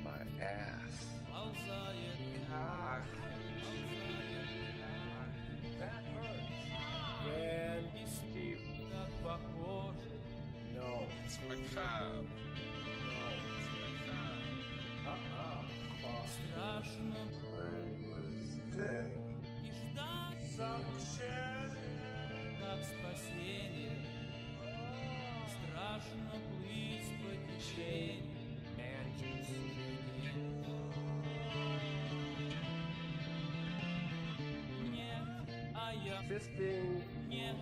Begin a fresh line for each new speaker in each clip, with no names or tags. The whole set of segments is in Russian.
My ass. That hurts. Man, Steve. No.
It's my cow.
Как спасение, страшно плыть по течению. Нет, а я
Fisting
нет,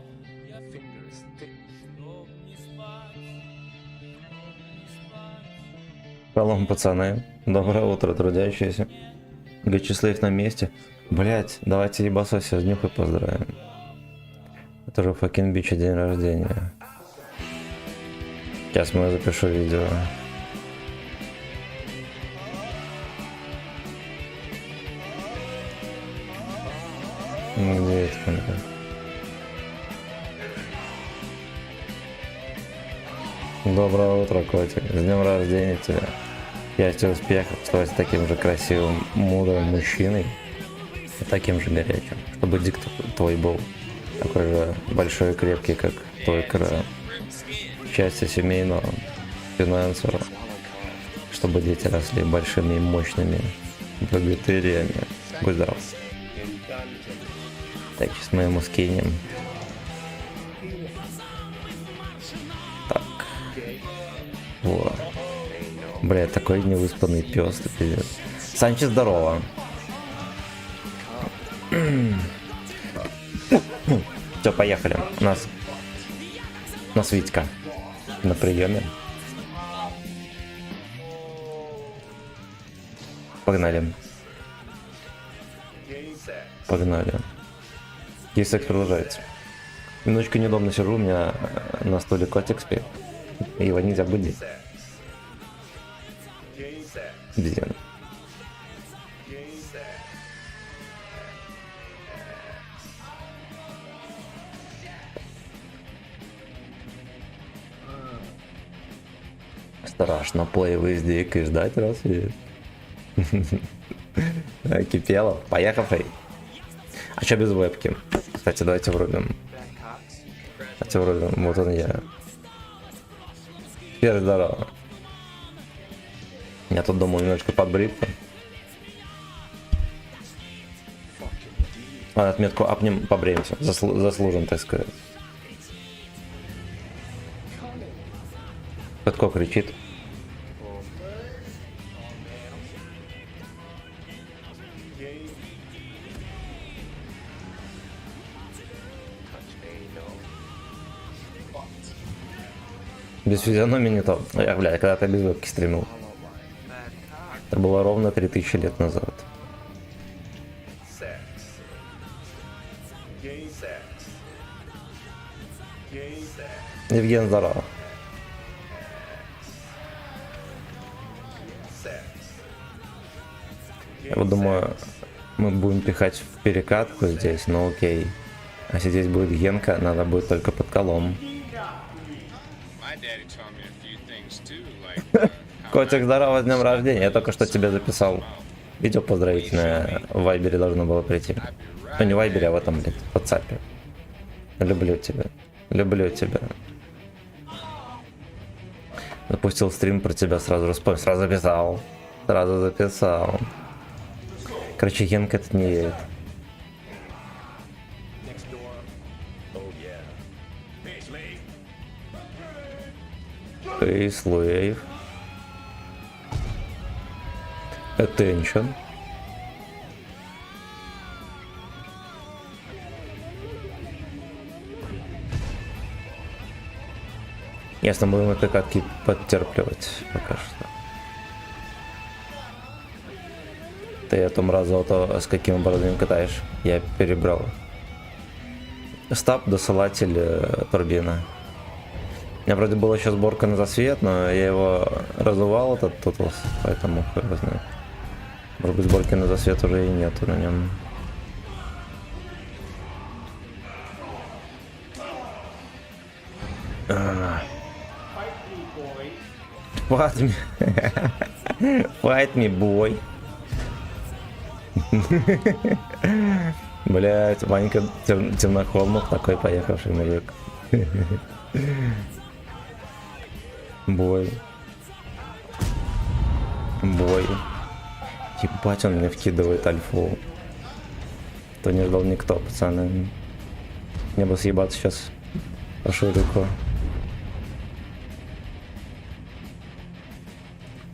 я
fingers thick.
чтоб не спать, чтоб не спать.
Шалом, пацаны. Доброе утро, трудящиеся. Гачислав на месте. Блять, давайте ебасося с днюхой поздравим. Это же fucking бича день рождения. Сейчас я запишу видео. Где это? Доброе утро, котик. С днем рождения тебя. Счастья, успехов, стать таким же красивым, мудрым мужчиной и таким же горячим, чтобы дик твой был такой же большой и крепкий, как твой край. Счастья семейного, финансового, чтобы дети росли большими и мощными богатырями. Будь здоров. Так, сейчас мы ему скинем. Так. Вот. Бля, такой невыспанный пес, ты пиздец. Санчо, здорово. Все, поехали. У нас Витька на приеме. Погнали. Погнали. И секс продолжается. Минуточку неудобно сижу, у меня на стуле котик спит. Его нельзя будить. Обезьяна. Страшно плей везде и ждать рассвет. Кипело. Поехавший. А чё без вебки? Кстати, давайте врубим. Давайте врубим. Вот он я. Теперь здорово. Я тут думал немножко подбриться. Отметку апнем, побреемся. Заслужен, так сказать. Кто кричит? Без физиономии не то. Я, бля, когда-то без вебки стримил. Это было ровно 3000 лет назад. Евген, здорово. Я вот думаю, мы будем пихать в перекатку здесь, но окей. А если здесь будет Генка, надо будет только под колом. Котик, здорово, с днем рождения. Я только что тебе записал видео поздравительное. В Вайбере должно было прийти. Ну не в Вайбере, а в этом, блядь, в WhatsApp. Люблю тебя. Люблю тебя. Запустил стрим про тебя, сразу вспомнил. Сразу записал. Сразу записал. Короче, Генка этот не верит. Эй, Слуэев. Attention. Ясно, будем этой катки подтерпливать пока что. Ты о том разу, с каким оборудованием катаешь? Я перебрал. Стаб, досылатель, турбина. У меня вроде была еще сборка на засвет, но я его разувал, этот тутус, поэтому хуй его знает. Может быть, сборки на засвет уже и нету на нем. What? Fight me, boy. Блять, Ванька темнохолмов такой поехавший мужик. Бой. Бой. Ебать, он мне вкидывает альфу. То не ждал никто, пацаны. Мне бы съебаться сейчас по шурику.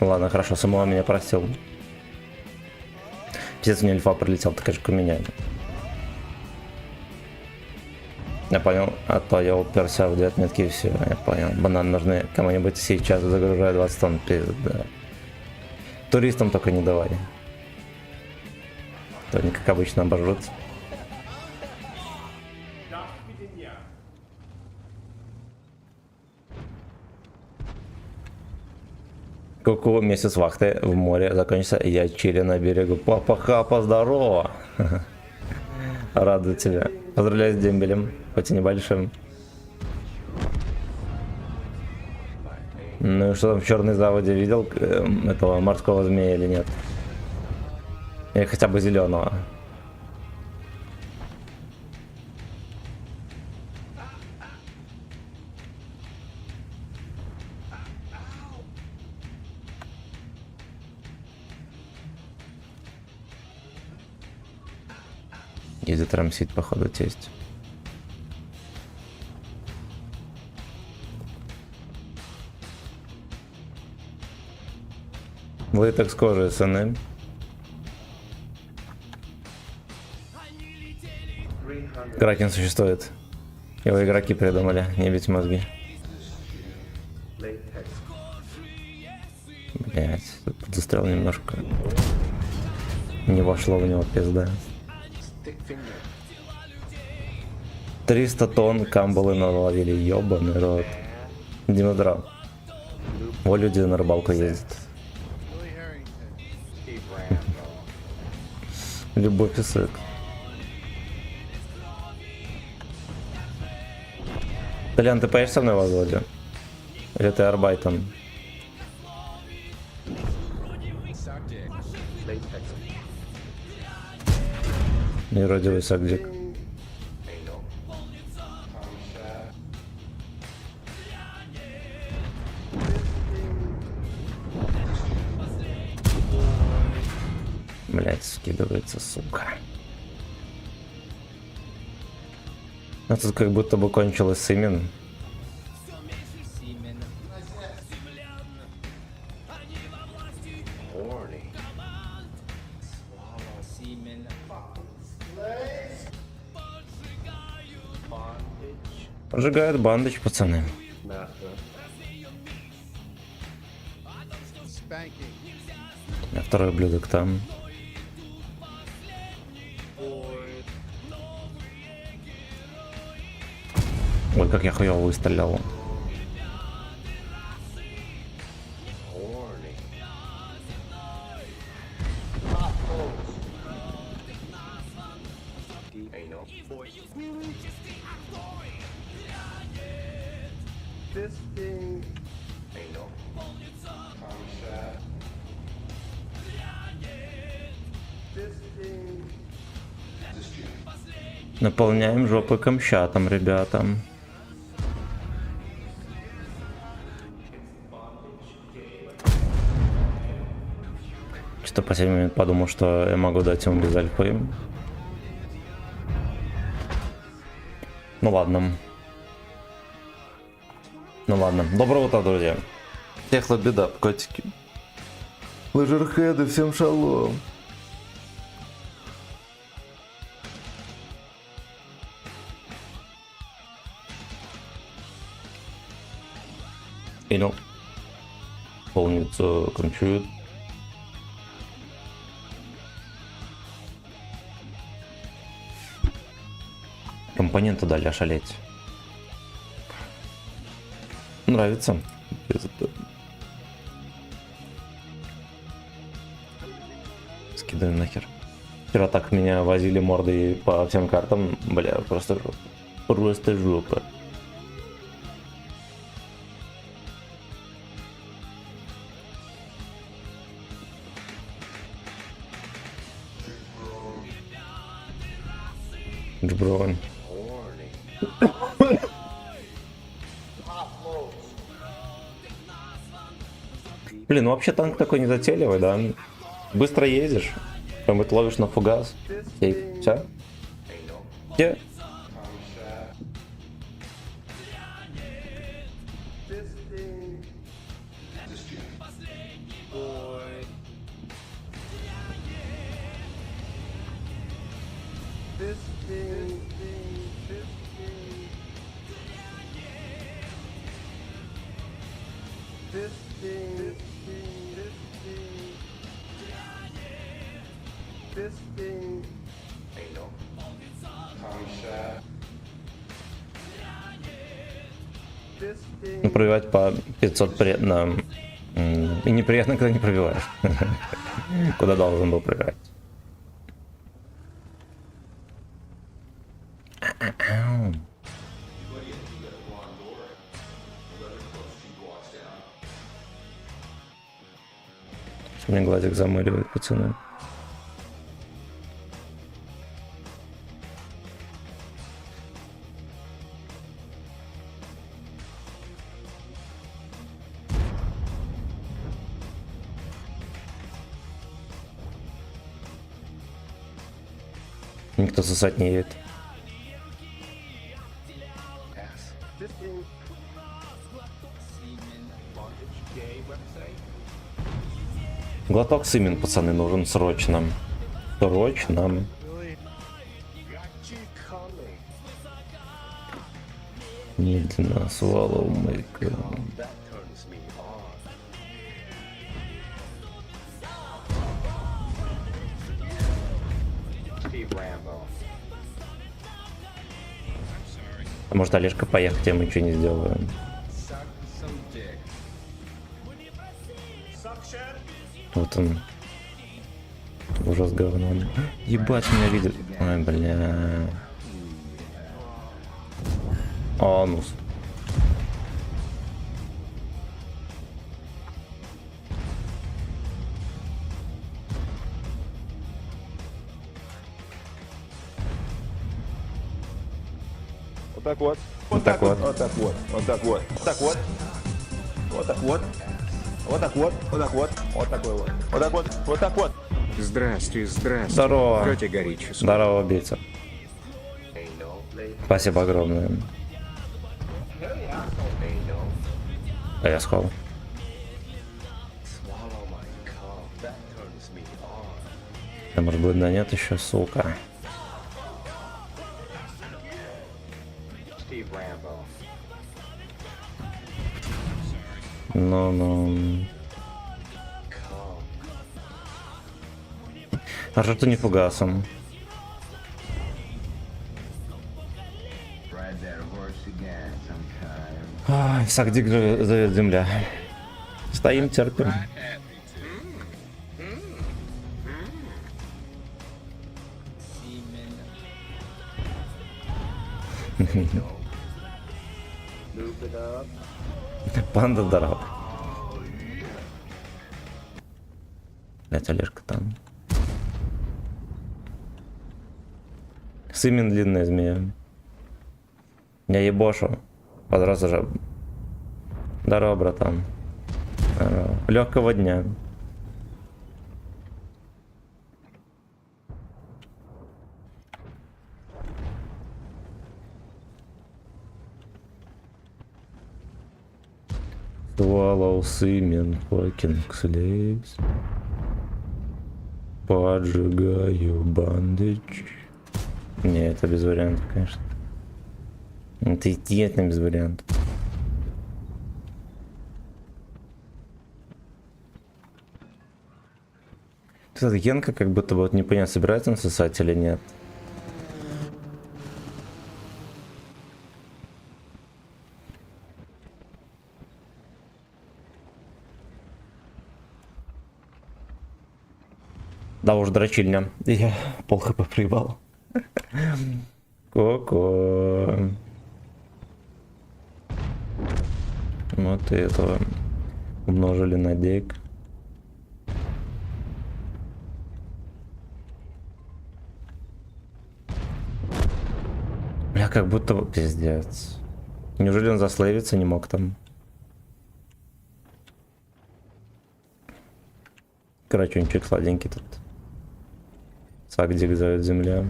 Ладно, хорошо, самого меня простил. Пиздец, мне альфа прилетел, такая же, как у меня. Я понял, а то я уперся в 2 отметки и все, я понял. Бананы нужны кому-нибудь сейчас, загружаю 20 тонн, пизда. Туристам только не давай. То они, как обычно, обожрутся. Ку-ку, месяц вахты в море закончится, я чили на берегу. Папа Хапа, здорово! Рада тебя. Поздравляю с дембелем, хоть и небольшим. Ну и что там в черной заводе видел этого морского змея или нет? Или хотя бы зеленого? Едет рамсить, походу, тесть. Вы так с кожи, СНМ. Кракен существует. Его игроки придумали, не бить мозги. Блять, застрял немножко. Не вошло в него, пизда. 300 тонн камбалы наловили, ёбаный рот. Димодрав. Во люди на рыбалку ездят. Любовь и секс. Толян, ты поедешь со мной в Азводе? Или ты арбайтом? Нерадивый сагдик. Блять, скидывается, сука. А тут как будто бы кончилось Симен. Поджигают бандыч, пацаны. А второй блюдок там. Ой, как я хуёво выстрелил. Наполняем жопы камчатом, ребятам. Что в последний момент подумал, что я могу дать ему без альфы. Ну ладно. Ну ладно. Доброе утро, друзья. Техла беда, котики. Лыжерхеды, всем шалом. Понял. Полница кончует. Компоненты дали ошалеть. Нравится. Скидаем нахер. Вчера так меня возили мордой по всем картам. Бля, просто жопа. Просто жопа. Джбронь.
Warning.
Блин, ну вообще танк такой незатейливый, да? Быстро ездишь, потом ловишь на фугас. И все. Где?
This thing. Boy. This thing. This thing. This thing. This thing. Anal. Tom shot. This thing.
Ну, пробивать по 500 приятно. И неприятно, когда не пробиваешь. Куда должен был пробивать. Мне глазик замыливает, пацаны. Никто сосать не едет.
This thing. Bondage gay website.
Глоток сымен, пацаны, нужен срочно. Срочно.
Got you coming.
Медленно, swallow my gun.
That turns me on. Steve Rambo.
А может, Олежка поехать, а мы ничего не сделаем.
Suck some dick. Suction.
Вот он. Ужас говно. Ебать, меня видит. Ай, бля. Анус.
Вот так вот.
Вот так вот.
Вот так вот. Вот так вот. Вот так вот. Вот так вот. Вот так вот. Вот так вот. Вот такой вот. Вот так вот. Вот так вот.
Здрасте, здрасте.
Здорово.
Категорически.
Здорово, убийца.
Anal. Lady.
Спасибо огромное.
Anal.
А я схавал.
Swallow my cum. That turns me on.
А может быть, да нет еще, сука.
Steve Rambo.
Ну.
Cum.
А что не фугасом?
Ride that horse again sometime.
Ай, Сагдик зовет земля. Стоим, терпим.
Move it up.
Панда здоров. Блять, Олежка там. Сымен длинная змея. Я ебошу. Подрос уже. Здорово, братан. Здорово. Легкого дня. Swallow semen fucking slaves. Поджигаю бандыч. Не, это без вариантов, конечно. Это идеально без вариантов. Кстати, Генка как будто бы вот непонятно, собирается он сосать или нет. Да уж, дрочильня. Я пол хп проебал. Ко-ко. Вот и этого умножили на дек. как будто бы пиздец. Неужели он заслейвиться не мог там? Карачунчик сладенький тут. Сагдик зовет земля.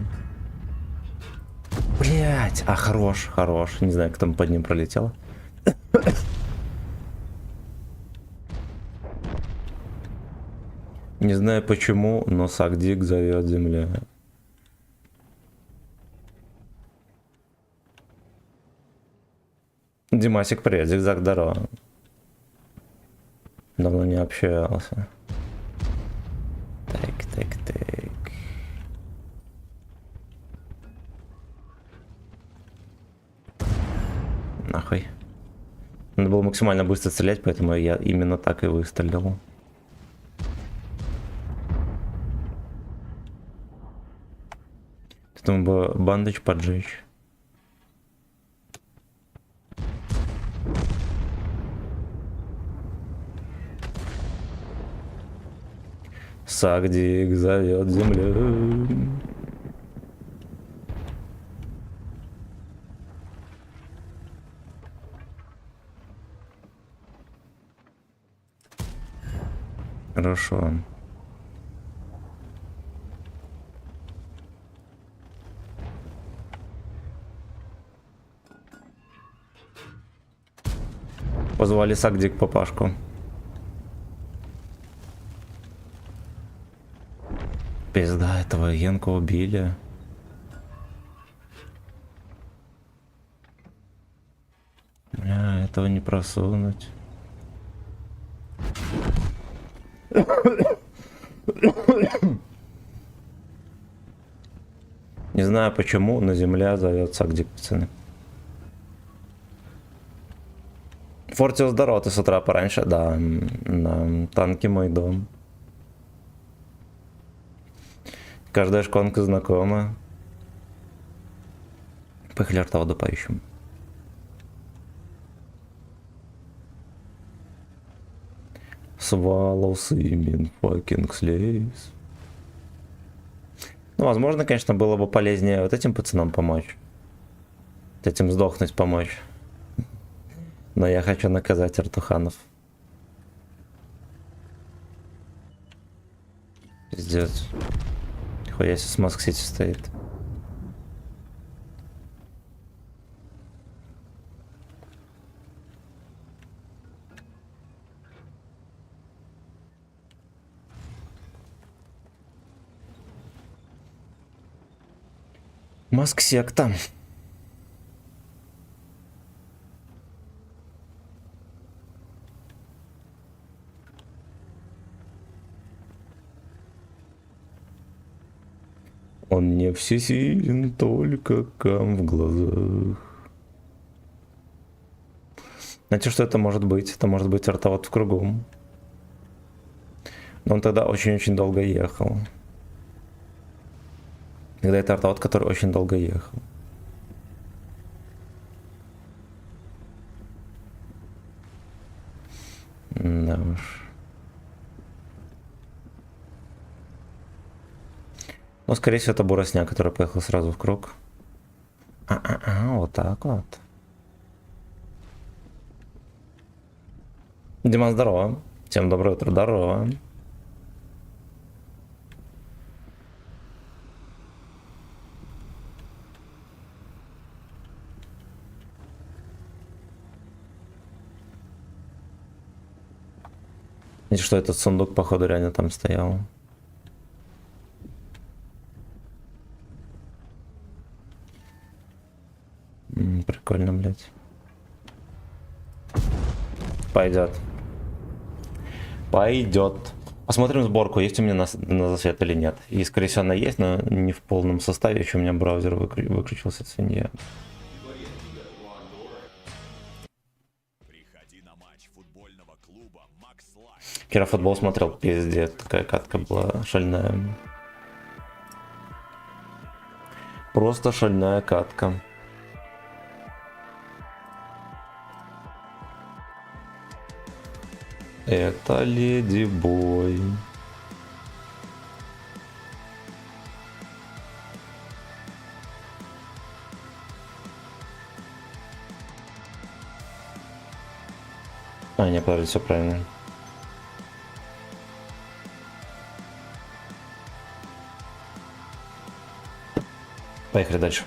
Блять, а хорош, хорош. Не знаю, кто там под ним пролетел. Не знаю почему, но Сагдик зовет земля. Димасик, привет, зигзаг, здорово. Давно не общался. Так. Нахуй. Надо было максимально быстро стрелять, поэтому я именно так и выстрелил. Потом бы бандаж поджечь. Сагдик зовет землю. Хорошо. Позвали Сагдик папашку. Пизда, этого Генка убили. Бля, этого не просунуть. Не знаю почему, но земля зовет Сагдик, пацаны. Фортио, здорово, ты с утра пораньше? Да, на танке мой дом. Каждая шконка знакома. Поехали артоводу поищем. Swallows и fucking slays. Ну, возможно, конечно, было бы полезнее вот этим пацанам помочь. Вот этим сдохнуть помочь. Но я хочу наказать артуханов. Пиздец. Хуя себе с Маск-Сити стоит. Маск-секта. Он не всесилен, только кам в глазах. Знаете, что это может быть? Это может быть артовод в кругу. Но он тогда очень-очень долго ехал. Когда это артовод, который очень долго ехал. Да уж. Ну, скорее всего, это буросня, который поехал сразу в круг. Вот так вот. Диман, здорово. Всем доброе утро, здорово. Видите, что этот сундук, походу, реально там стоял. Прикольно, блядь. Пойдет. Пойдет. Посмотрим сборку, есть у меня на засвет или нет. И, скорее всего, она есть, но не в полном составе. Еще у меня браузер выключился, свинья. Вчера футбол смотрел, пиздец, такая катка была шальная. Просто шальная катка. Это Леди Бой. А, не, подожди, все правильно. Поехали дальше.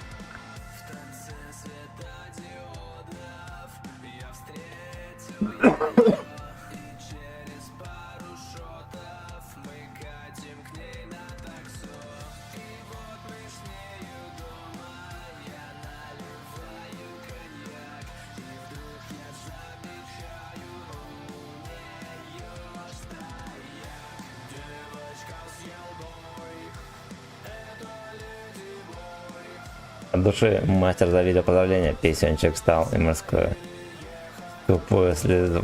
От души, мастер Давида, поздравления. Песенчик встал и морское. Тупое слезу.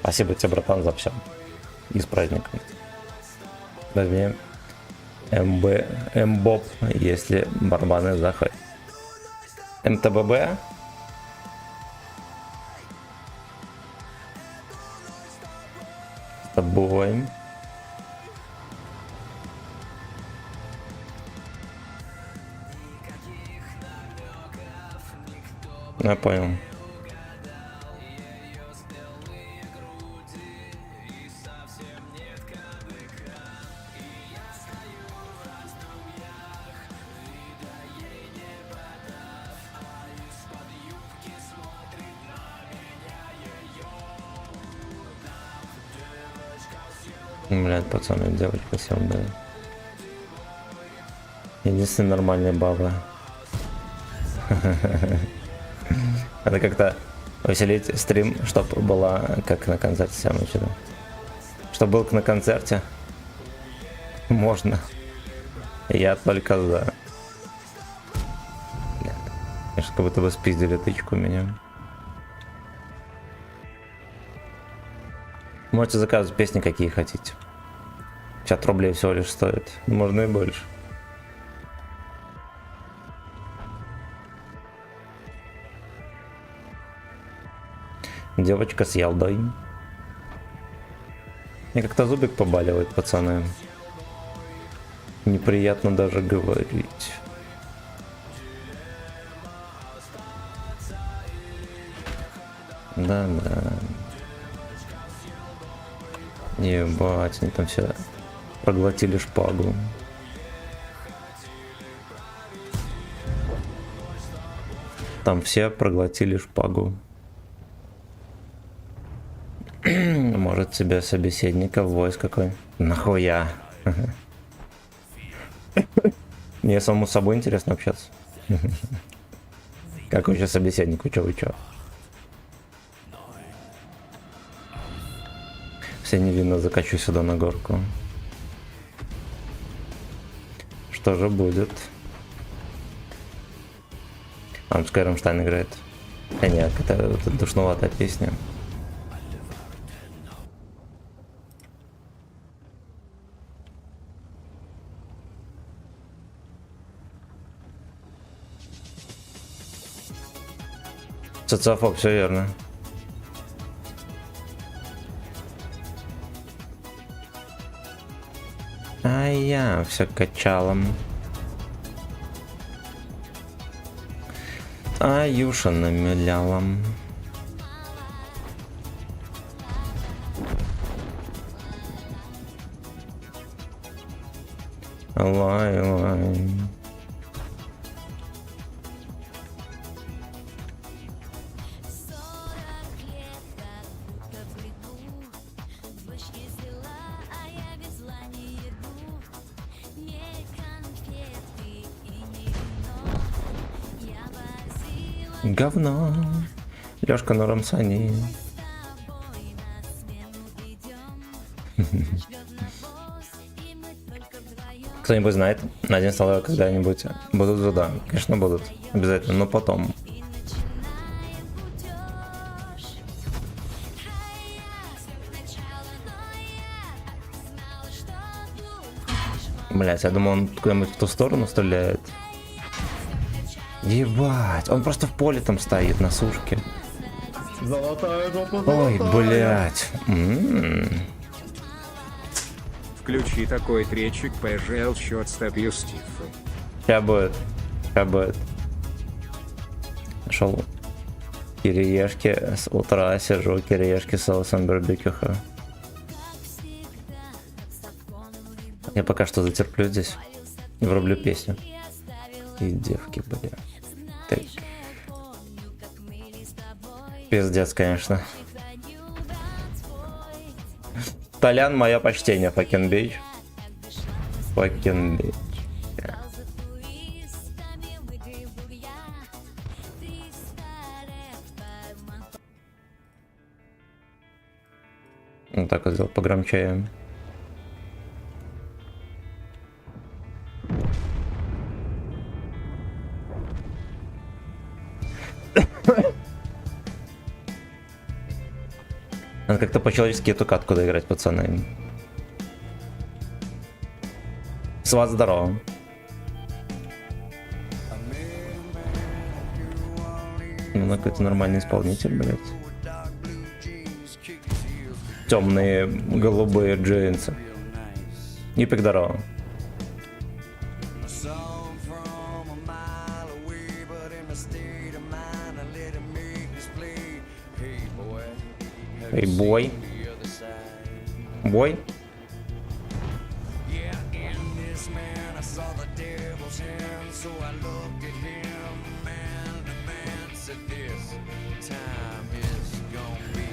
Спасибо тебе, братан, за все. И с праздником. Возьми МБОП, если барабаны заходят. МТББ. С тобой. Я понял. Блядь, пацаны, девочка всем, да. Единственная нормальная баба. Надо как-то усилить стрим, чтобы была как на концерте самое чудо. Чтобы был как на концерте. Можно. Я только за. Конечно, как будто бы спиздили тычку меня. Можете заказывать песни, какие хотите. 50 рублей всего лишь стоит. Можно и больше. Девочка с ялдой. Мне как-то зубик побаливает, пацаны. Неприятно даже говорить. Да-да. Ебать, они там все проглотили шпагу. Там все проглотили шпагу. Может себе собеседника в войс какой? Нахуя? Мне самому с собой интересно общаться. Какой сейчас собеседник? Вы чё? Все невинно закачу сюда на горку. Что же будет? А, пускай Рамштайн играет. Нет, это душноватая песня. Социофоб, все верно. А я все качалом. А Юша намелялом. Лай-лай. Говно. Лёшка на Рамсане. Кто-нибудь знает? На день столовой когда-нибудь будут туда? Конечно, будут. Обязательно, но потом. Блять, я думал, он куда-нибудь в ту сторону стреляет. Ебать, он просто в поле там стоит, на сушке. Ой, блять.
Включи такой тречик, пожал счет стопью Стифа.
Сейчас будет. Нашел Кириешки с утра сижу, кириешки с соусом барбекюха. Я пока что затерплю здесь и врублю песню. И девки, бля. Так. Пиздец, конечно. Толян, мое почтение, fucking bitch. Fucking bitch. Вот так вот сделал погромче. Надо как-то по-человечески эту катку доиграть, пацаны. С вас здорово. Ну, какой-то нормальный исполнитель, блядь. Темные голубые джинсы. И здорово. Эй, бой. Бой.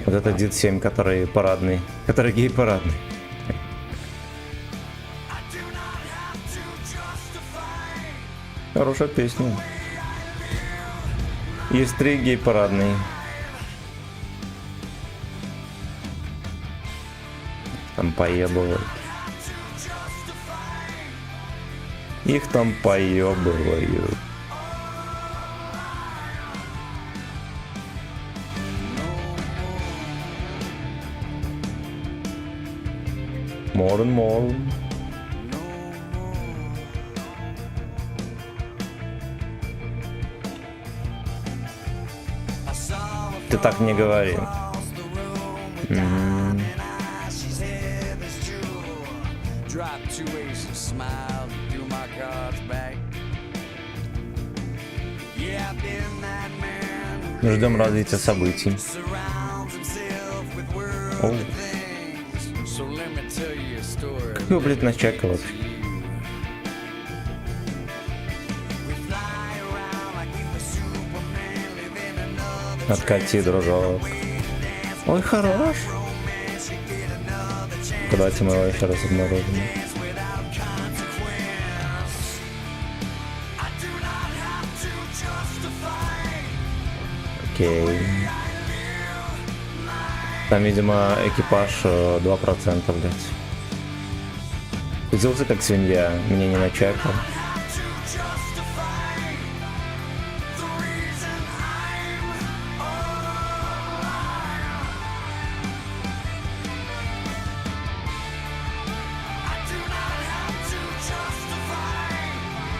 Вот это Дид 7, который парадный. Который гей-парадный. Хорошая песня. Есть 3 гей-парадные. Там поебывают. Их там поебывают. More and more. Ты так не говори. Ждем развития событий. Оу. Как его, блядь, начека вообще? Откати, дружок. Ой, хорош. Давайте мы его еще раз обнаружим. Окей. Там, видимо, экипаж 2%, блядь. Кузился как свинья, меня не начекал.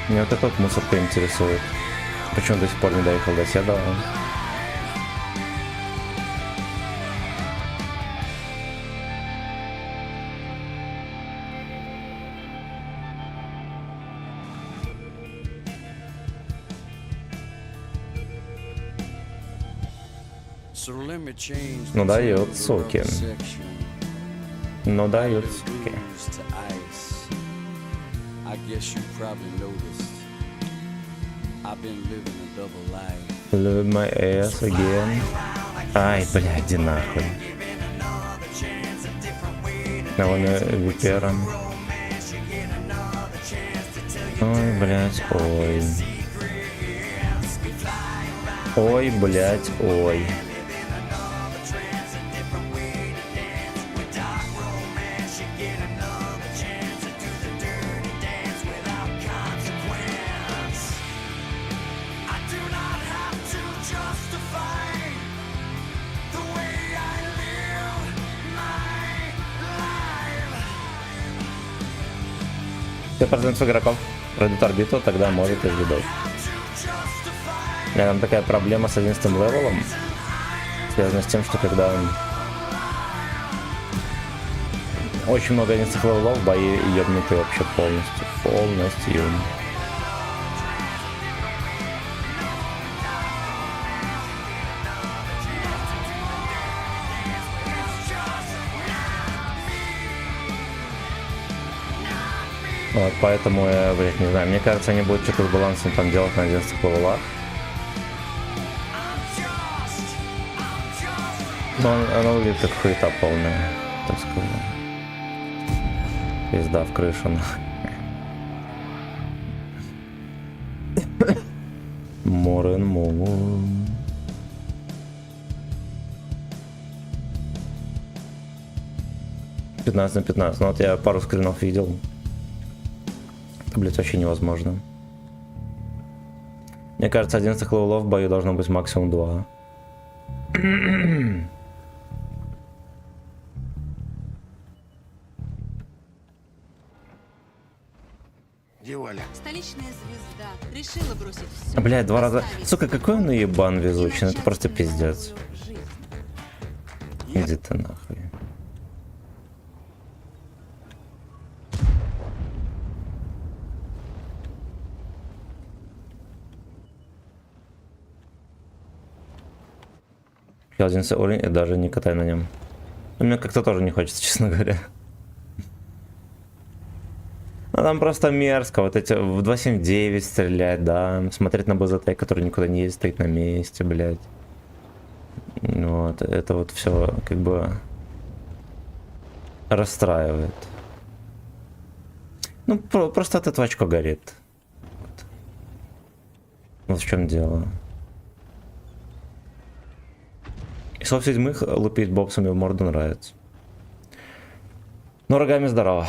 Меня вот этот мусорка интересует. Почему до сих пор не доехал до Седова? Ну дает, суки. Ну дает, суки. Live my ass again. Ай, блядь, иди нахуй. Довольно випером. Ой, блядь, ой. Ой, блядь, ой. Все процентов игроков пройдут орбиту, тогда может и видок. Там такая проблема с 11 левелом, связана с тем, что когда очень много 11 левелов, бои ебнуты вообще полностью. Вот, поэтому я, блядь, не знаю. Мне кажется, они будут что-то с балансом там делать на 11 левелах. Но она выглядит как хуета полная, так скажем. Пизда в крышу, нахуй. More and more. «15 на 15». Ну вот я пару скринов видел. Это, блядь, вообще невозможно. Мне кажется, 11 левелов в бою должно быть максимум 2.
Столичная звезда решила бросить все.
Блядь, 2 раза. Сука, какой он наебан везучий, ну это просто пиздец. Иди ты нахуй. Я 11 уровень и даже не катай на нем. Мне как-то тоже не хочется, честно говоря. Ну там просто мерзко, вот эти в 2.7.9 стрелять, да, смотреть на БЗТ, который никуда не едет, стоит на месте, блядь. Вот, это вот все как бы расстраивает. Ну, просто от этого очко горит. Вот в чем дело. И со седьмых лупить бобсами в морду нравится. Но рогами здорово.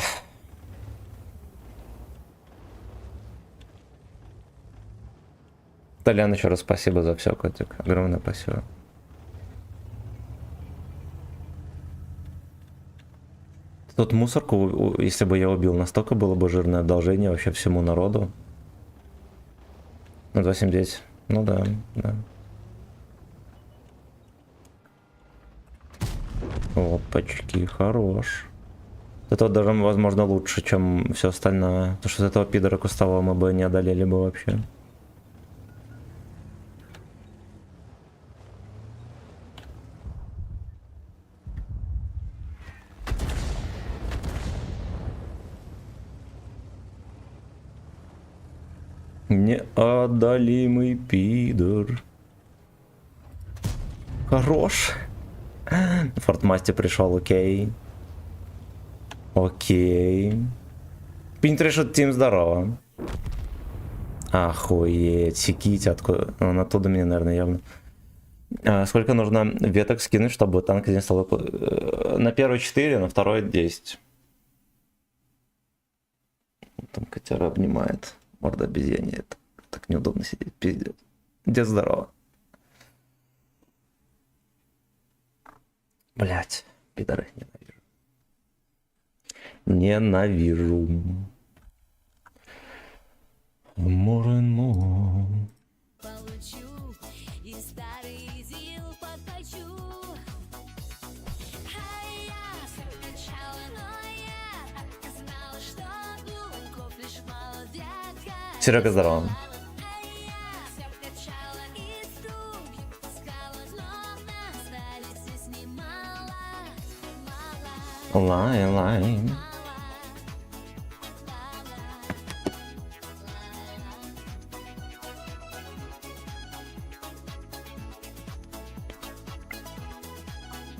Толян, еще раз спасибо за все, котик. Огромное спасибо. Тут мусорку, если бы я убил, настолько было бы жирное одолжение вообще всему народу. На 2.7.10. Ну да, да. Опачки, хорош. Это вот даже, возможно, лучше, чем все остальное. Потому что с этого пидора кустового мы бы не одолели бы вообще. Неодолимый пидор. Хорош. Фортмасти пришел, окей. Окей. Пинтрешот тим, здорово. Охуеть, секите, откуда? Он оттуда мне, наверное, явно. Сколько нужно веток скинуть, чтобы танк не стал... На первый 4, на второй 10. Там котяра обнимает. Морда обезьяне. Так неудобно сидеть, пиздец. Дед, здорово. Блять, пидоры, ненавижу. Ненавижу. More and more.
Получу и старый ЗИЛ подхвачу. Я все качала, но я так и знала, что дураков лишь мало, детка.
Серега, здорово.
Все качала и струги пускала, но остались здесь немало, мало.
Лай.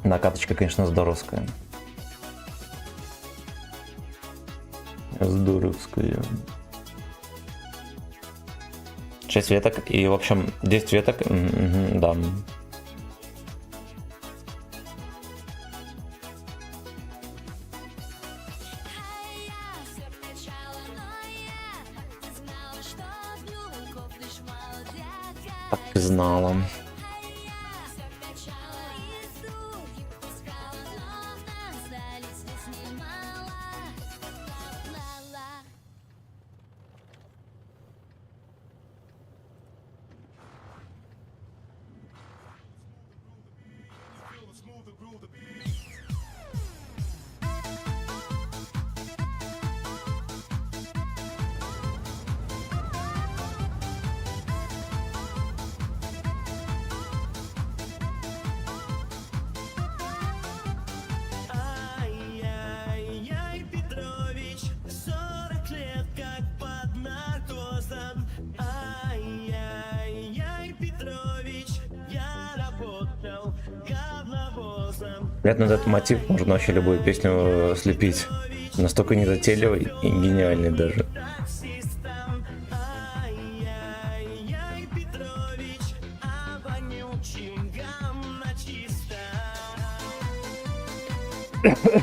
Накаточка, конечно, здоровская. Здоровская. 6 веток и, в общем, 10 веток, да. Так и знала. Говорят, над этот мотив можно вообще любую песню слепить. Настолько незатейливый и гениальный даже.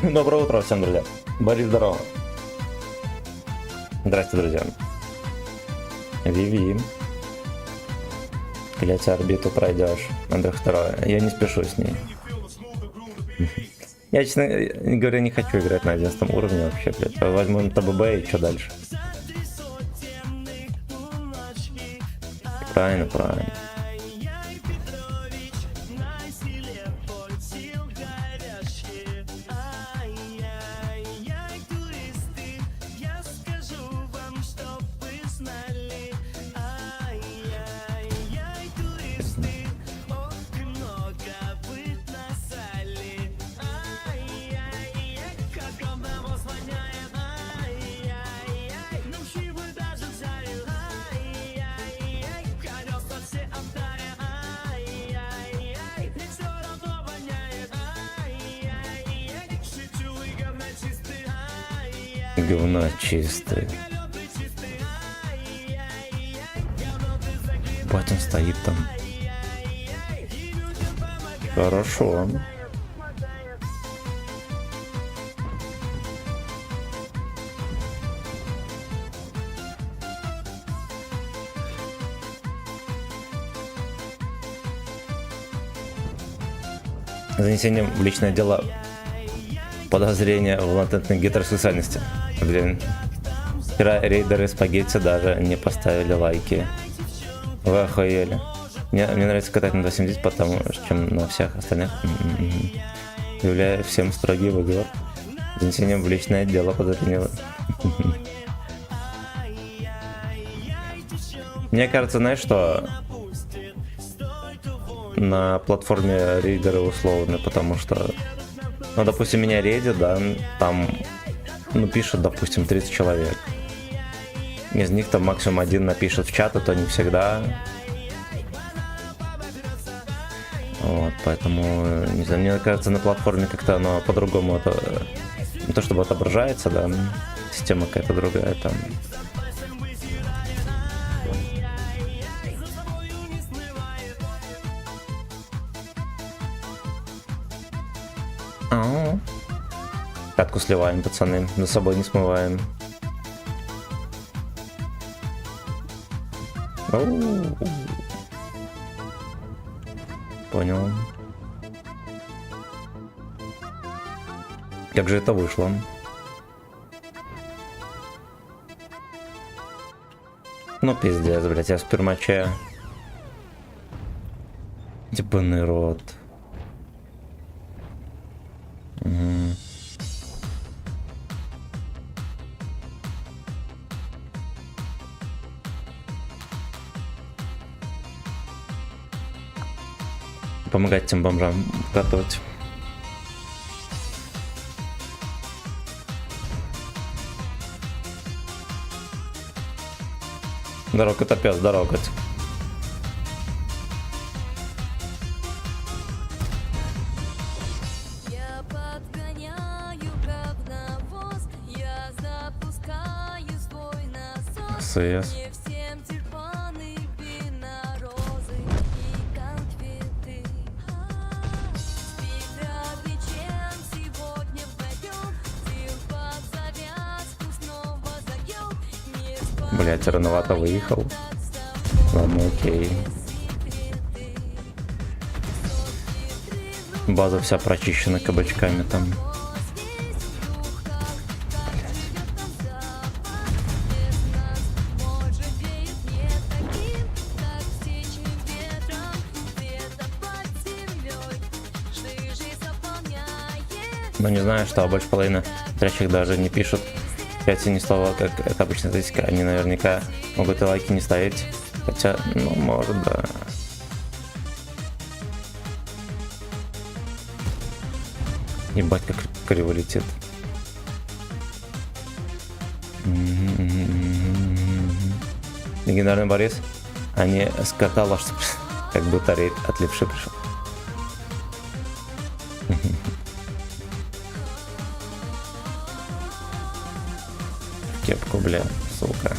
Доброе утро всем, друзья. Борис, здорово. Здрасте, друзья. Виви. Блять, орбиту пройдешь. Надо второе. Я не спешу с ней. Я, честно говоря, не хочу играть на 11 уровне вообще, блядь. Возьму ТББ и что дальше? Правильно, правильно. Говна чистый. Бать, он стоит там. Хорошо. Занесением в личное дело подозрения в латентной гетеросексуальности. Блин. Вчера рейдеры спагетти даже не поставили лайки. Вы охуели. Мне нравится катать на 270, потому чем на всех остальных. Являю всем строгий выговор. Занесением в личное дело подозрения. Мне кажется, знаешь что? На платформе рейдеры условны, потому что, ну, допустим, меня рейдит, да, там, ну, пишет, допустим, 30 человек. Из них там максимум один напишет в чат, а то не всегда. Вот, поэтому, не знаю, мне кажется, на платформе как-то оно по-другому, это, не то чтобы отображается, да, система какая-то другая там. Катку сливаем, пацаны, за собой не смываем. Понял. Как же это вышло? Ну пиздец, блять, я в спермаче. Ебаный рот. Помогать тем бомжам готовить. Дорога это пес, дорога.
Я подгоняю как навоз, я запускаю свой насос.
СС.
Мне всем тюльпаны, вина, розы и конфеты. Спектакль, чем сегодня вдвоем, сил под завязку снова заем. Не спать.
Блять, рановато выехал. Ладно, окей. База вся прочищена кабачками там. Но не знаю, что больше половины трящих даже не пишут 5 синих слова, как это обычно статистика. Они наверняка могут и лайки не ставить. Хотя, ну, может, да. Ебать, как криво летит. Легендарный Борис, а не скатала, что как будто рейд от левши пришел. кепку, бля, сука.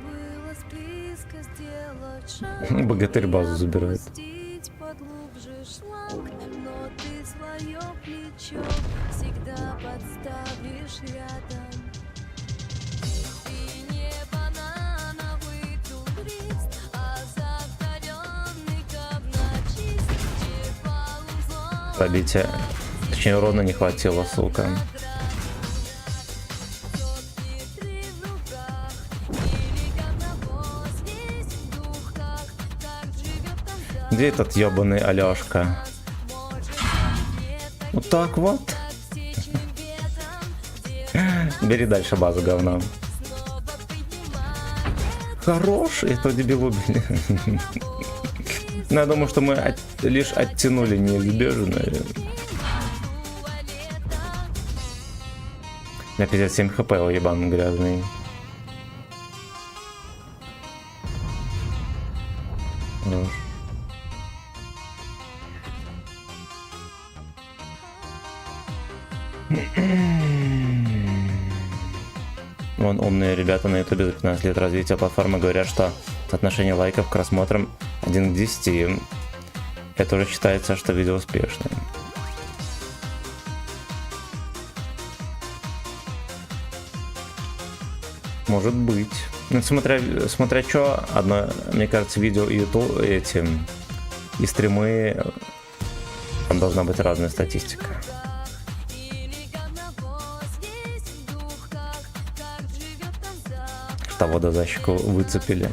Было списка сделать шаг,
Богатырь базу забирает.
опустить поглубже шланг, но ты свое плечо всегда подставишь рядом. Ты не банановый турист, а закаленный говночист, полузлом.
Пробитие. Точнее, урона не хватило, сука. Где этот ебаный Алёшка? Вот так вот. Бери дальше базу, говна. Хорош, это дебил убили. Но я думаю, что мы лишь оттянули неизбежное. На 57 хп у ебан грязный. Хорош. Вон умные ребята на ютубе за 15 лет развития платформы говорят, что соотношение лайков к просмотрам 1 к 10. Это уже считается, что видео успешное. Может быть. Ну, смотря что, одно, мне кажется, видео и YouTube, и стримы, там должна быть разная статистика. Того до защику выцепили.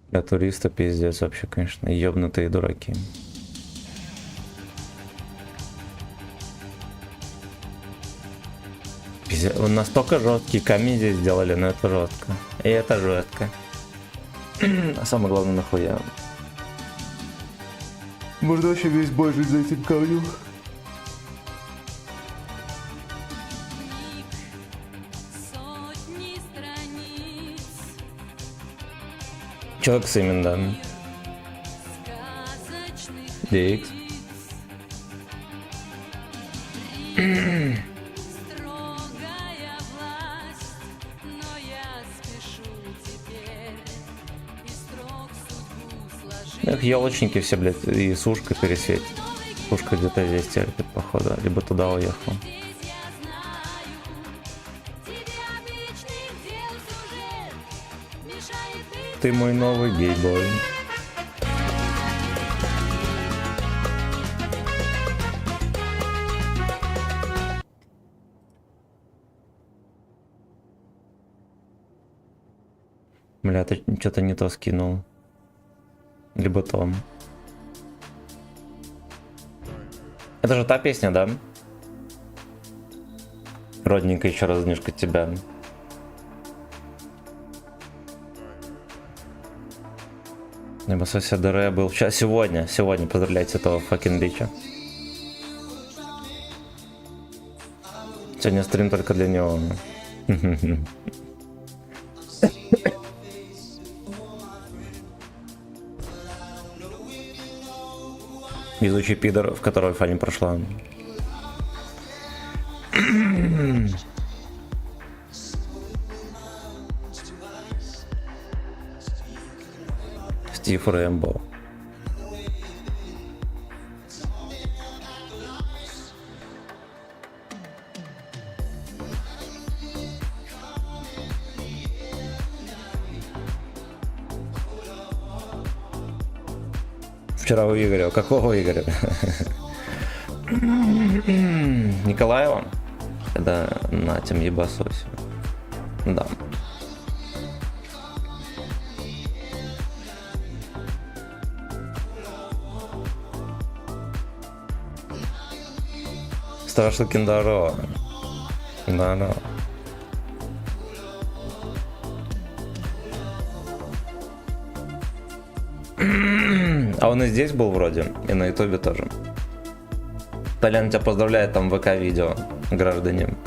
Для туриста пиздец вообще, конечно, ёбнутые дураки. Пиздец, настолько жесткие комедии сделали, но это жестко. И это жестко. А самое главное, нахуя. Можно вообще весь бой жить за этим камнем.
Сотни страниц
Человек с имен, да.
сказочных
DX.
строгая власть, но я спешу теперь и строк судьбу сложить.
Эх, елочники все, блядь, и сушка пересветит. Сушка где-то здесь терпит, походу. Либо туда уехал.
Здесь я знаю, тебе обычных дел сюжет мешает быть.
Ты мой новый гей-бой. Бля, ты что-то не то скинул. Либо то. Это же та песня, да? Родненько, еще раз немножко тебя. Либо сосед ДР был сейчас, сегодня, поздравляйте этого fucking бича. Сегодня стрим только для него. Везучий пидор, в которого Фанни прошла. Стив Рэмбо. Вчера у Игоря. Какого Игоря? Николаева? Да, на тем ебасось. Да. Страшно киндаро. Да. А он и здесь был вроде, и на ютубе тоже. Толян тебя поздравляет, там в ВК-видео, граждане.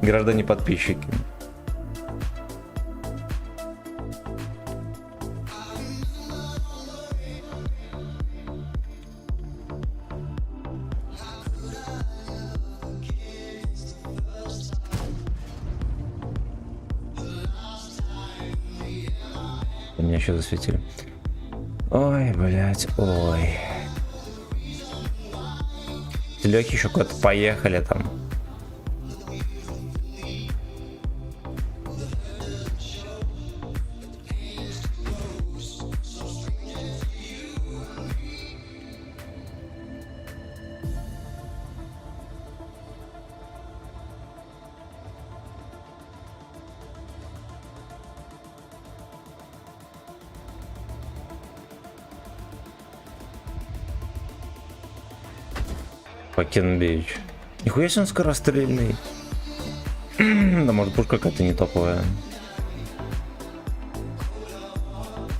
Граждане подписчики. Меня еще засветили. Ой, блять, ой. Лехи еще куда-то поехали там. Факенбич. Нихуя себе он скорострельный. Да может пушка какая-то не топовая.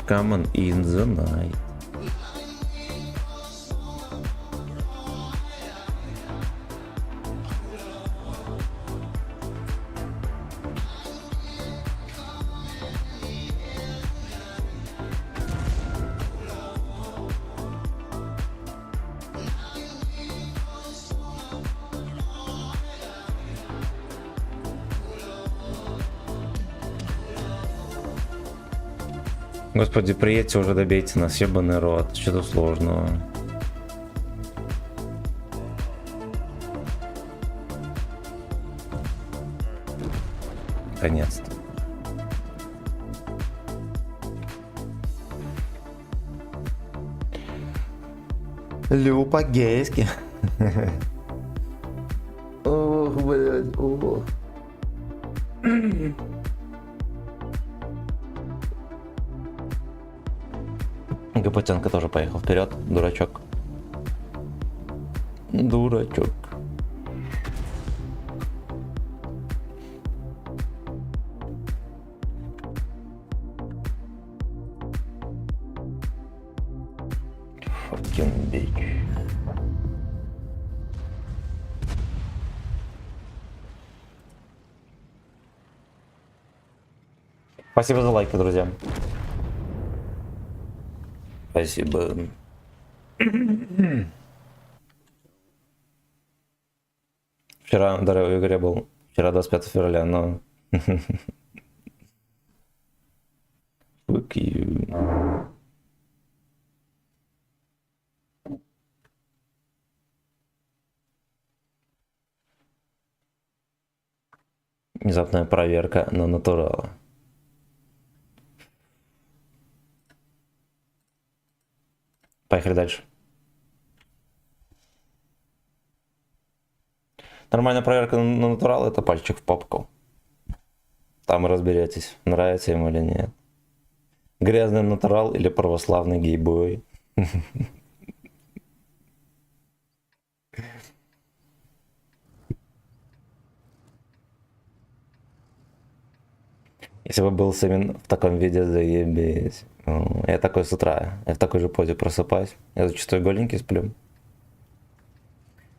Come on in the night. Господи, приедьте уже, добейте нас, ебаный рот. Что-то сложного. Наконец-то. Лю по-гейски. Ох, блядь, ох. Гапотенко тоже поехал вперед, дурачок. Дурачок. Fucking bitch. Спасибо за лайки, друзья. Спасибо. Вчера, да, у Игоря был. Вчера 25 февраля, но... Fuck you. Внезапная проверка на натурала. Поехали дальше. Нормальная проверка на натурал — это пальчик в попку. Там и разберетесь, нравится ему или нет. Грязный натурал или православный гейбой. Если бы был Сэмин в таком виде, заебись. Я такой с утра, я в такой же позе просыпаюсь. Я зачастую голенький сплю.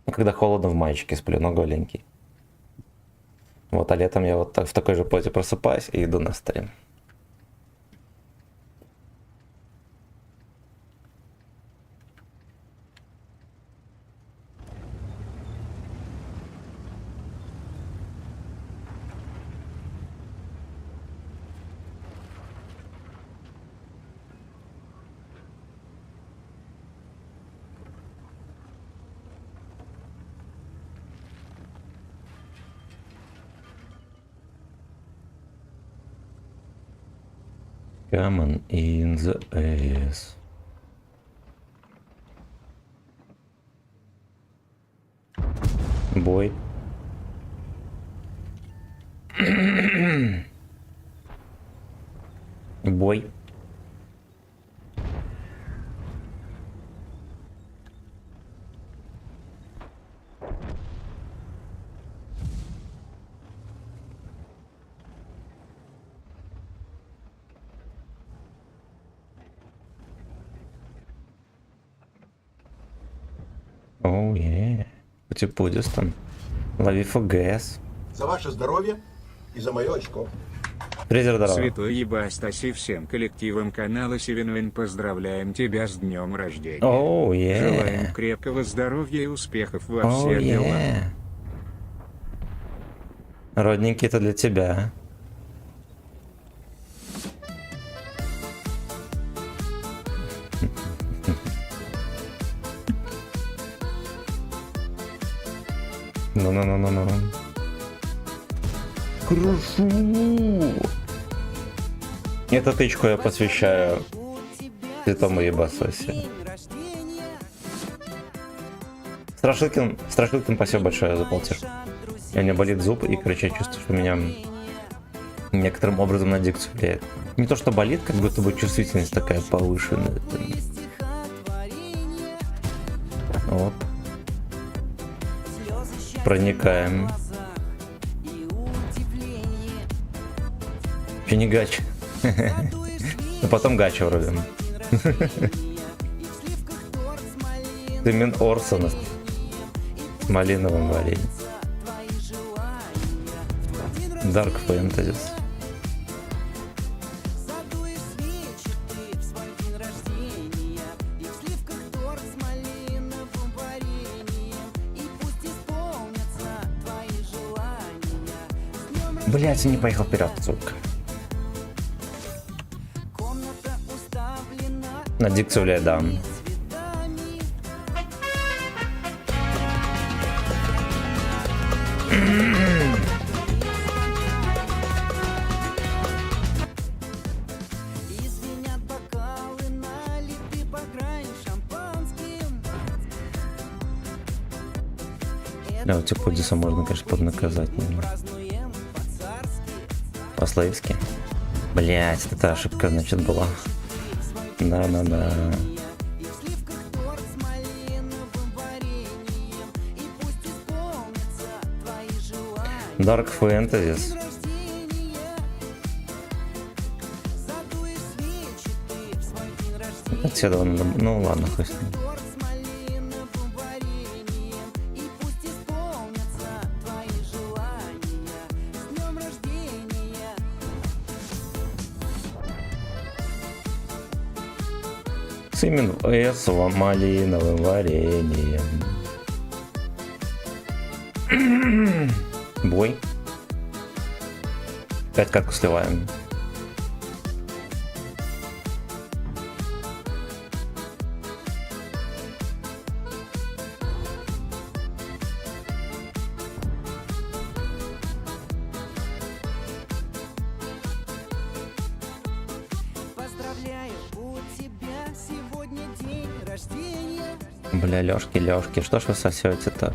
Ну, когда холодно, в маечке сплю, но голенький. Вот, а летом я вот так, в такой же позе просыпаюсь и иду на стрим. Come on in the ass. Бой. Бой. Пути-пудис там. Лови ФГС.
За ваше здоровье и за мое очко.
Призер здорово.
Святой Ебастаси, всем коллективам канала Севенвин поздравляем тебя с днем рождения.
Оу,
Желаем крепкого здоровья и успехов во всех делах.
Родненький, это для тебя. Ну-ну-ну-ну-ну. Крушу! Эту тычку я посвящаю Святому Ебасосе. Страшилкин, спасибо большое за полтишку. У меня болит зуб, и, короче, я чувствую, что меня некоторым образом на дикцию влияет. Не то, что болит, как будто бы чувствительность такая повышенная. Оп. Проникаем. Че не гач? Но потом гача врубим. Тимин Орсона с малиновым вареньем. Dark Fantasy. Блять, не поехал вперед, сука. На дикцию влияет, да. Да, вот типа Пудиса можно, конечно, поднаказать. По-славски. Блять, это ошибка, значит, была. Да. Dark Fantasy. Отсюда надо... Ну ладно, хоть. С именно малиновым вареньем. Бой. 5 катку сливаем. Бля, Лёшки, что ж вы сосете-то?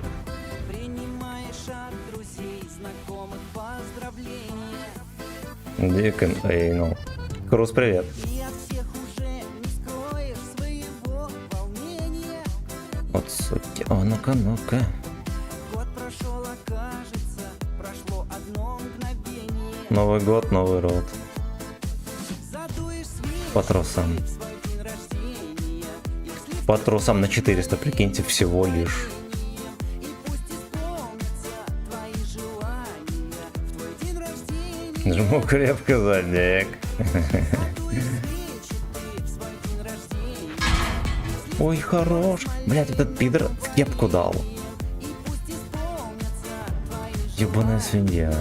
Дикон, ну. Крус, привет. Вот суки. О, ну-ка. Новый год, новый род. По трусам. По трусам на 400, прикиньте, всего лишь. Жму крепко за дек. Ой, хорош. Блядь, этот пидор в кепку дал. Ебаная свинья.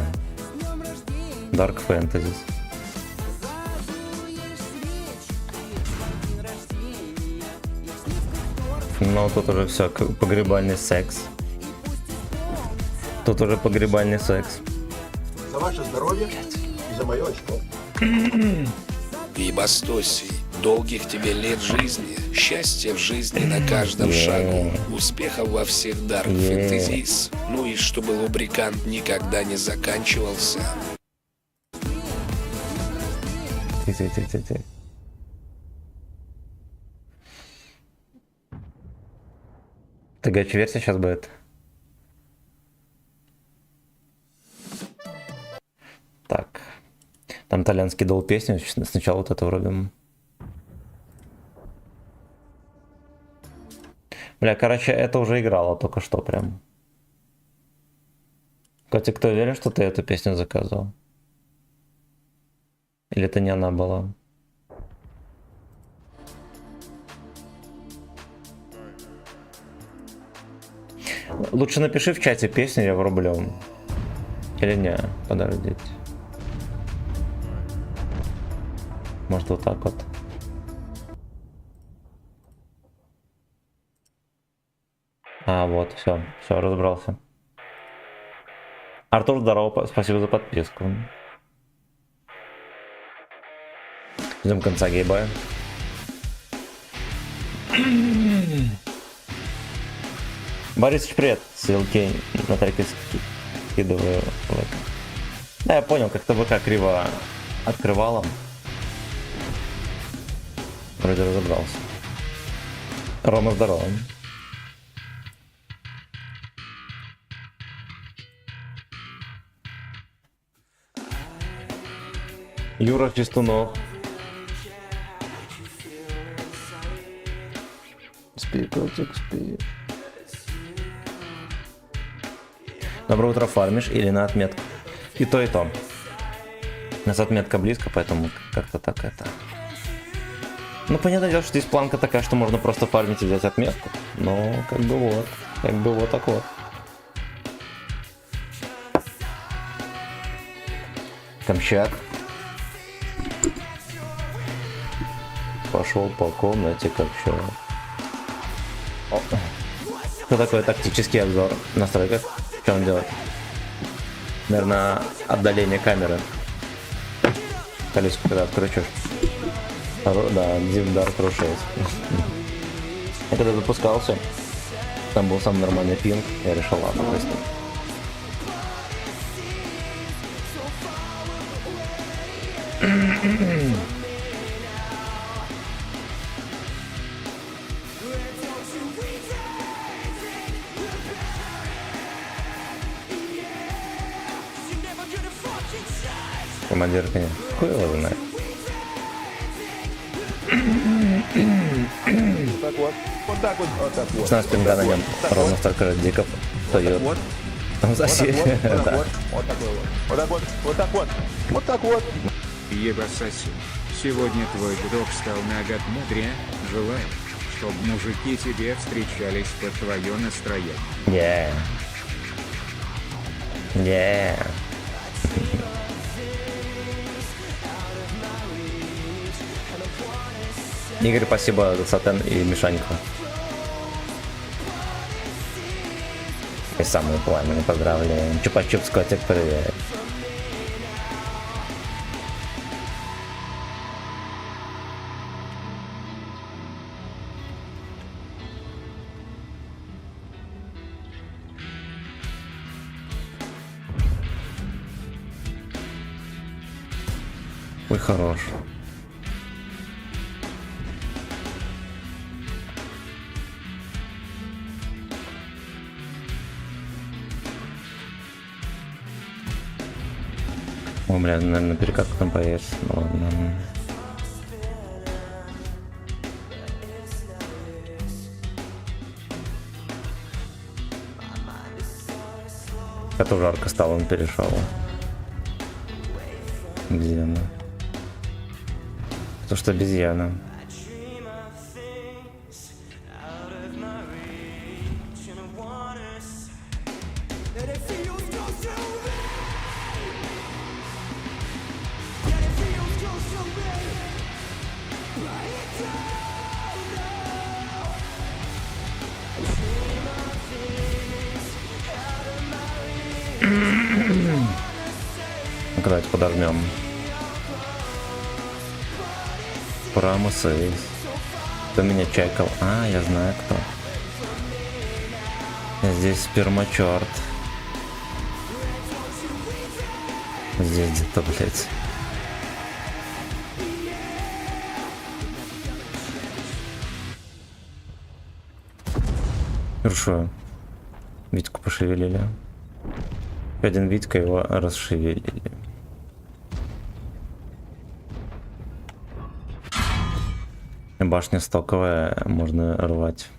Dark Fantasy. Но тут уже все, погребальный секс.
За ваше здоровье и за мое очко.
Ебастосий, долгих тебе лет жизни, счастья в жизни на каждом шагу, успехов во всех Dark Fantasies, ну и чтобы лубрикант никогда не заканчивался.
Ты. ТГЧ-версия сейчас будет. Так. Там Толян скидывал песню. Сначала вот это врубим. Бля, короче, это уже играло только что прям. Котик, ты уверен, что ты эту песню заказывал? Или это не она была? Лучше напиши в чате песню, я врублю. Или не, подождите. Может вот так вот. А, вот, все, разобрался. Артур, здорово, спасибо за подписку. Ждем конца гейбая. Борисович, привет. Ссылки на треки скидываю. Да, я понял, как ТВК криво открывало. Вроде разобрался. Рома, здорово. Юра Чистунов. Спи, котик, спи. Доброе утро, фармишь или на отметку? И то, и то. У нас отметка близко, поэтому как-то так это... Ну, понятное дело, что здесь планка такая, что можно просто фармить и взять отметку. Но, как бы вот так вот. Камчат. Пошел по комнате, как все. Что такое тактический обзор? Настройка. Что он делает? Наверное, отдаление камеры. Колесико когда откручишь. Да, Deep Dark Rush. Я когда запускался, там был самый нормальный пинг, я решил, ладно, просто. Командир, конечно, хуй его знает.
Вот так вот, вот так вот.
16 пинга на нем, ровно столько же диков встает.
Вот.
Там засеет.
Вот так
Да.
вот. Вот такой вот. Вот так вот. Вот так вот. Вот так вот.
Ебасаси. Сегодня твой дедок стал на год мудрее. Желаю, чтобы мужики тебе встречались под твое настроение.
Yeah. Yeah. Игорь, спасибо за сатен и Мишаньку. И самые пламенные поздравления. Чупа-чупс, котик, привет. Ой, хорош. О, бля, наверное, перекатку там появится. Ну ладно. Это жарко стало, он перешел. Где она? То, что обезьяна. Давайте подожмем. Промысей. Кто меня чекал? А, я знаю кто. Здесь спермачерт. Здесь где-то, блядь. Хорошо. Витьку пошевелили. Один Витька его расшевелили. Башня стоковая, можно рвать.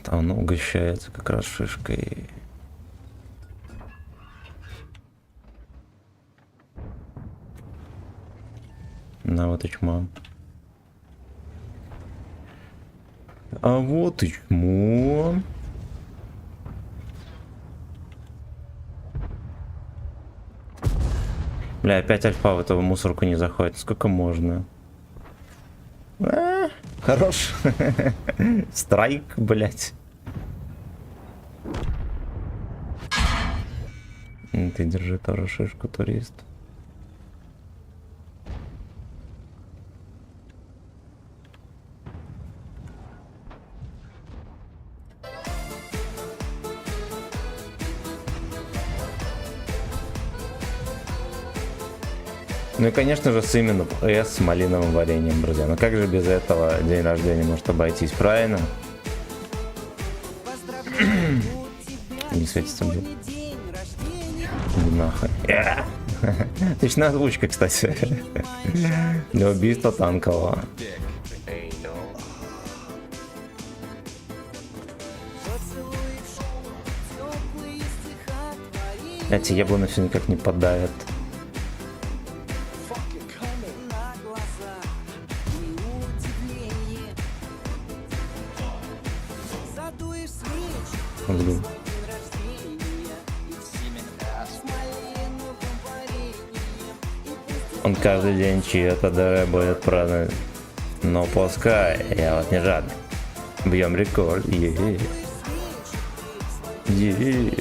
Там он угощается как раз шишкой. На вот и чмо. А вот и чмо. Бля, опять альфа в эту мусорку не заходит. Сколько можно? Хорош. Страйк, блять. Ты держи тоже шишку, турист. Ну и, конечно же, с именно с малиновым вареньем, друзья. Ну как же без этого день рождения может обойтись, правильно? Не светится мне. Иди нахуй. Отличная озвучка, кстати. Для убийства танкового. Эти яблони все никак не поддавят. Он каждый день чье-то ДВ будет праздновать. Но пускай, я вот не жадный. Бьем рекорд. Е-е-е. Е-е-е.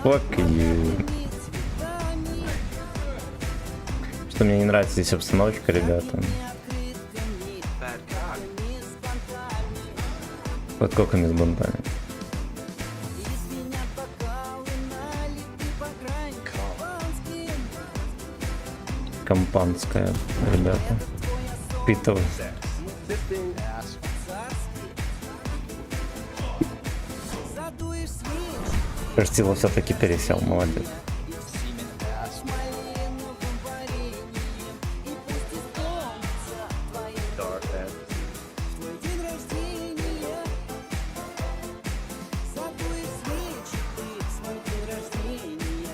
Fuck you. Что мне не нравится здесь обстановочка, ребята. Под коками с бунтами. Компанская, ребята. Питовая. Штило все-таки пересел, молодец.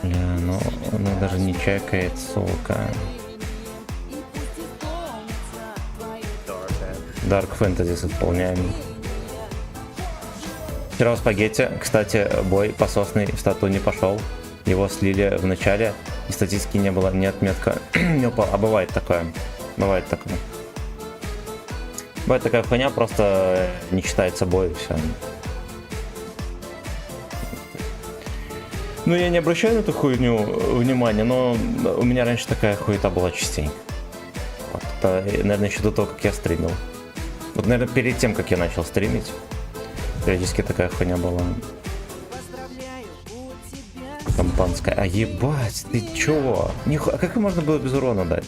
Бля, ну она даже не чекает, сука. Dark Fantasy исполняем. Вчера в спагетти, кстати, бой пососный в стату не пошел. Его слили в начале, и статистики не было, ни отметка не упала. А бывает такое. Бывает такое. Бывает такая хуйня, просто не считается бой, и все. Ну, я не обращаю на эту хуйню внимания, но у меня раньше такая хуета была частенько. Вот, это, наверное, еще до того, как я стримил. Вот, наверное, перед тем, как я начал стримить. Периодически такая хуйня была. Компанская. А ебать, ты чё? А как можно было без урона дать?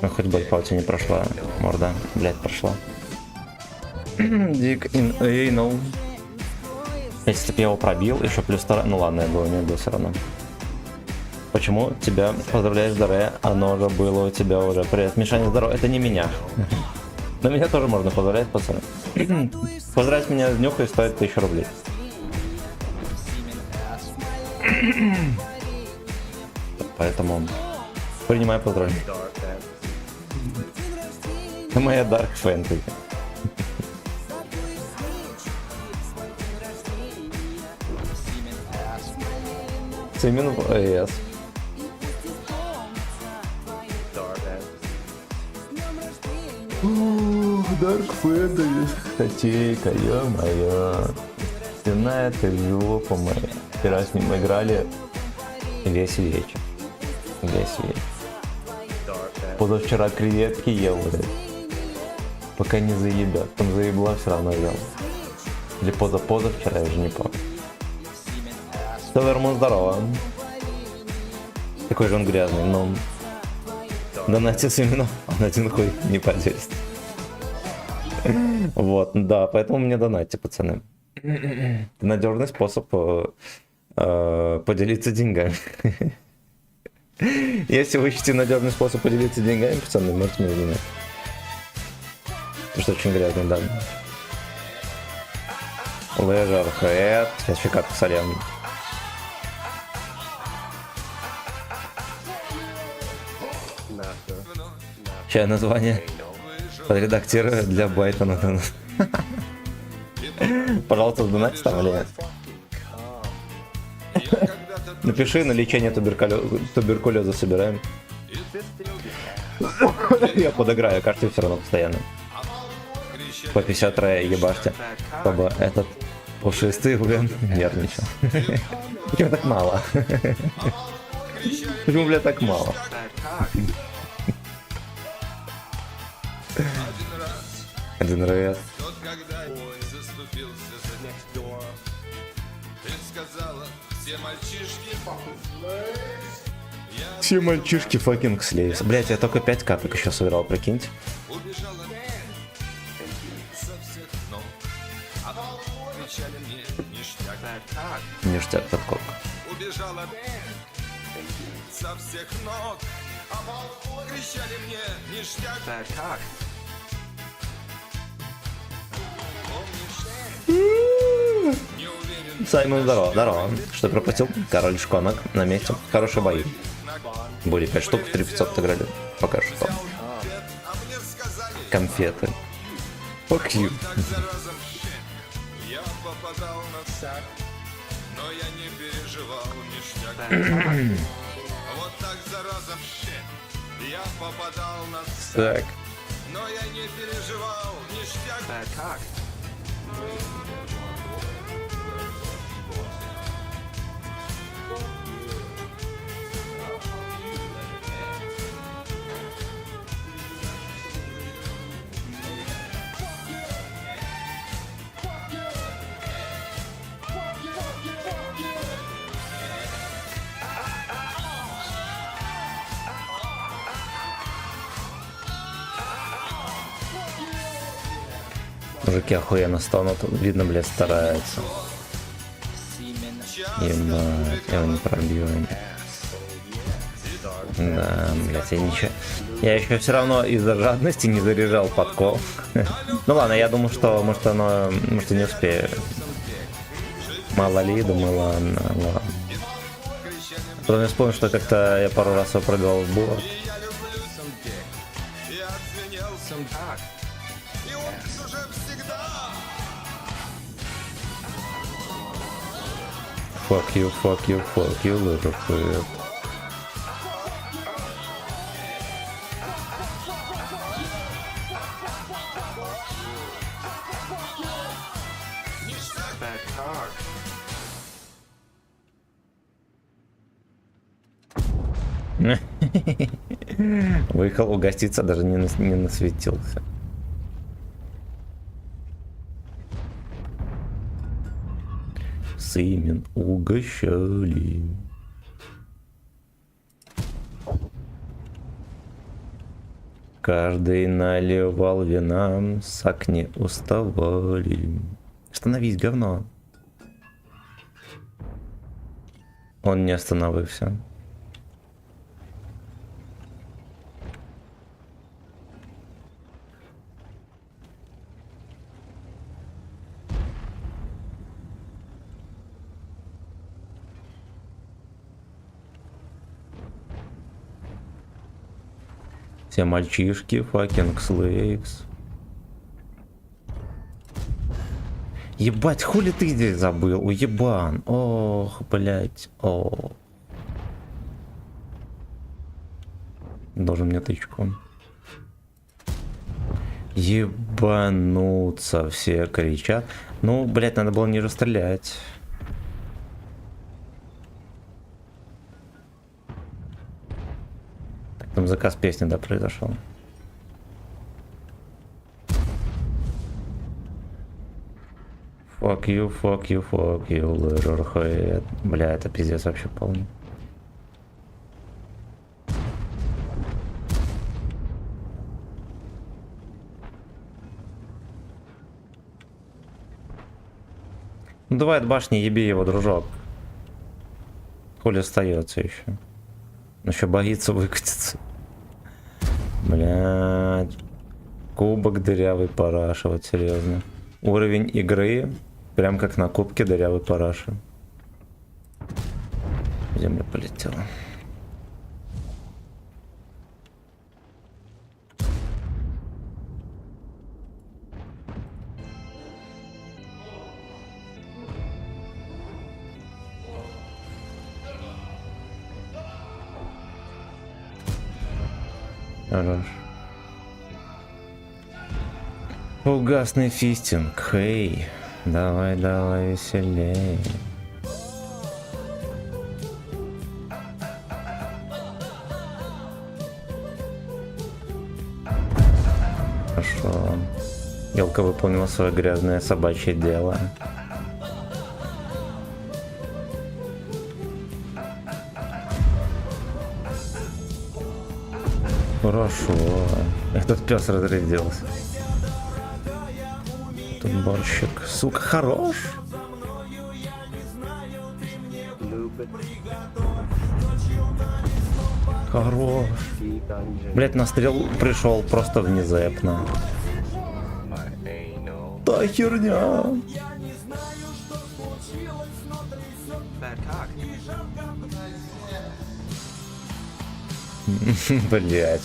Ну, хоть бы по тебе не прошла. Морда, блядь, прошла. Дик no. Если бы я его пробил, еще плюс 2. Ну ладно, я был, не был все равно. Почему тебя поздравляешь, Даре? Оно же было у тебя уже. Привет, Мишаня, здорово. Это не меня. Но меня тоже можно поздравлять, пацаны. Поздравить меня с днюхой стоит 1000 рублей. Поэтому принимаю поздравления. Это моя Dark Fantasy. Именно yes. Dark Fantasy, хотейка, ё-моё. Стена это жопа моя. Вчера с ним играли весь вечер. Весь вечер. Позавчера креветки ел, блядь. Пока не заебет. Там заебла, все равно ел. Или позавчера, я уже не помню. Вермон, здорово. Такой же он грязный, но донатил именно, он один хуй не поделится. Вот, да, поэтому мне донатьте, пацаны. Надежный способ поделиться деньгами. Если вы ищете надежный способ поделиться деньгами, пацаны, можете мне знать. Потому что очень грязный, да. Leisure Head. Сертификат к солям. Сейчас название подредактирую для Байтона. Пожалуйста, донать там или нет? Напиши, на лечение туберкулеза собираем. Я подыграю, кажется, все равно постоянно. По 50 рая ебашьте, чтобы этот пушистый блин нервничал. Почему так мало? Почему, бля, так мало? Один раз. Все мальчишки факинг слейс. Блять, я только 5 каток еще собирал, прикиньте. Ништяк подкоп.
Убежала со всех ног. Кричали мне ништяк. Так.
Саймон, здорово, здорово. Что пропустил? Король шконок на месте. Хорошие бои. Были 5 штук, 3500 отыграли. Пока что. Конфеты. Fuck you.
Я попадал на сак, но я не переживал ништяк. Вот так за разом я попадал на сак,
Так.
но я не переживал ништяк.
Мужики охуенно станут, видно, блядь, стараются. Ебать, я его не пробью. Да, блядь, я ничего. Я еще все равно из-за жадности не заряжал подкоп. Ну ладно, я думал, что может и не успею. Мало ли, думаю, ладно. Потом я вспомнил, что как-то я пару раз его пробивал в борт. Fuck you, little shit. Выехал угоститься, даже не насветился. Сымен угощали. Каждый наливал вина, сак не уставали. Остановись, говно. Он не остановился. Все мальчишки, fucking slaves. Ебать, хули ты здесь забыл, уебан. Ох, блять, о. Должен мне тычку. Ебануться, все кричат. Ну, блять, надо было ниже стрелять. Там заказ песни, да, произошел. Fuck you, little head. Бля, это пиздец вообще полный. Ну давай от башни еби его, дружок. Коля остается еще. Еще боится выкатиться. Блядь. Кубок дырявый параша, вот серьезно. Уровень игры прям как на кубке дырявый параша. Земля полетела. Хорош. Фугасный фистинг. Хей. Давай, давай веселей. Хорошо. Елка выполнила свое грязное собачье дело. Хорошо. Этот пес разрядился. Тут борщик. Сука, хорош. Хорош. Блять, настрел пришел просто внезапно. Да херня. Блять.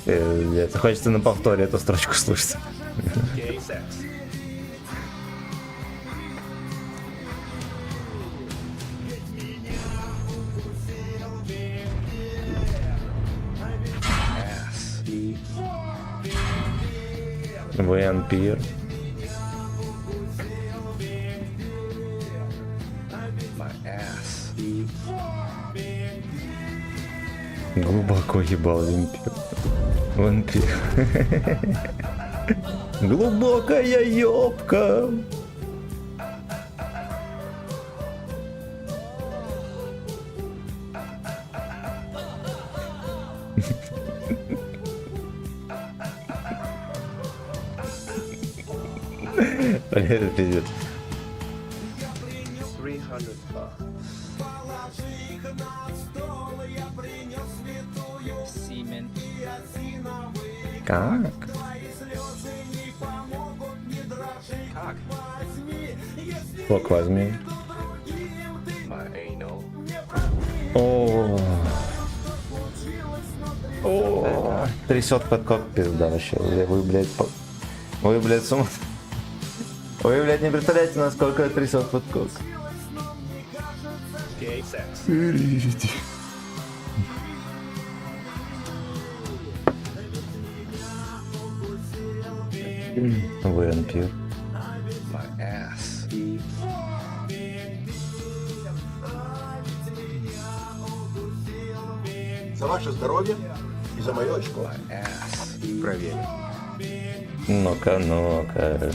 Блять, хочется на повторе эту строчку слушать. Вампир. Глубоко ебал вампир. Вампир. Глубокая ёбка. Привет, привет. Как? Фок возьми. О, трясет подкоп, пизда вообще. Вы, блядь, вы, блядь, с ума. Вы, блядь, не представляете, насколько трясет подкоп. Вампир.
За ваше здоровье и за мое очко.
Проверь.
Ну-ка, ну-ка.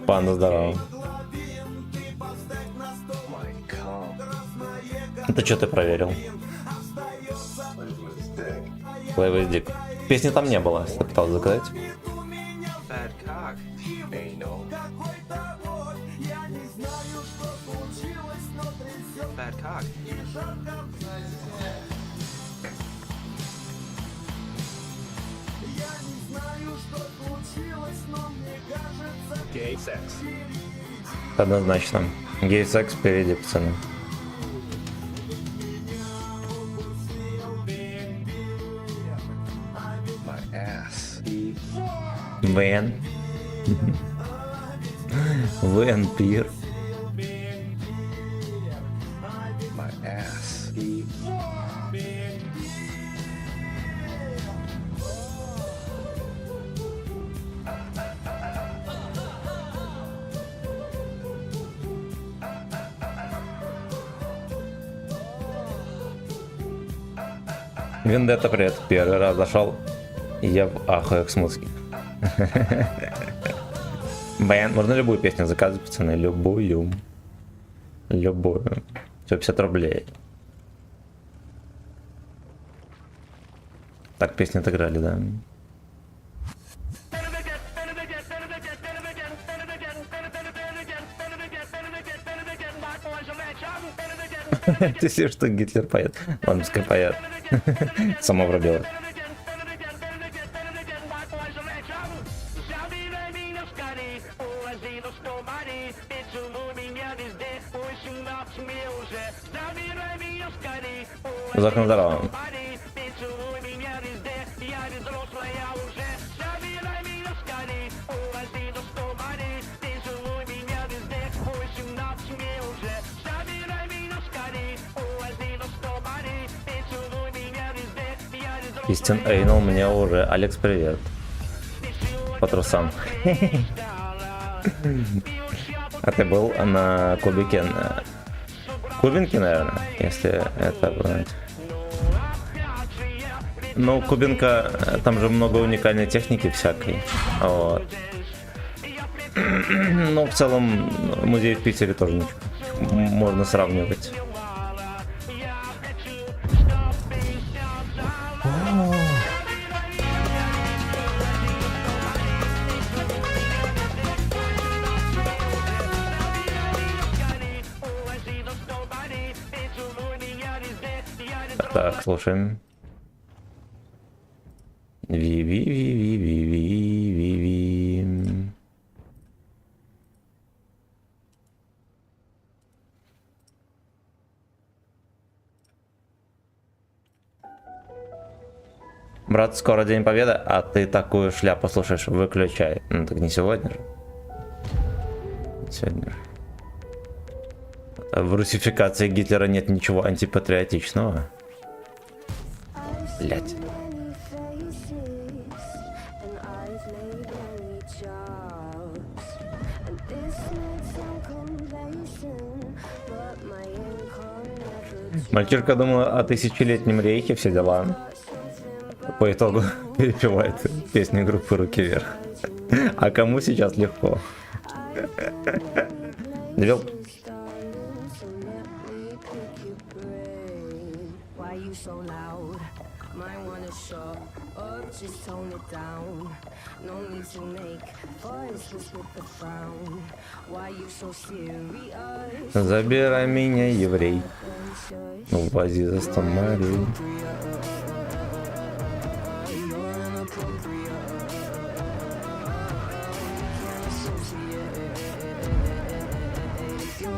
Панда, здорово. Это что ты проверил? Левый дик. Песни там не было, я пытался заказать. Однозначно. Гей-секс впереди, пацаны. Вен. Вампир. Вендетта, привет. Первый раз зашел, и я в ахуе с музыки. Баян, можно любую песню заказывать, пацаны, любую. Любую. Все, 50 рублей. Так, песни отыграли, да? Ты себе что Гитлер поет? Ладно, пускай поет. Сама вробила. За окном здорово. Истин Эйнол мне уже. Алекс, привет. По трусам. А ты был на кубике? Кубинке, наверное, если это брать. Ну, кубинка, там же много уникальной техники всякой. Вот. Ну, в целом, музей в Питере тоже ничего. Можно сравнивать. Так, слушаем. Ви. Брат, скоро День Победы, а ты такую шляпу слушаешь, выключай. Ну так не сегодня же. Сегодня же. В русификации Гитлера нет ничего антипатриотичного. Блять. Мальчишка думал о тысячелетнем рейхе, все дела. По итогу перепевает песни группы «Руки вверх». А кому сейчас легко? Девел. Забирай меня, еврей. Увози за 100 морей.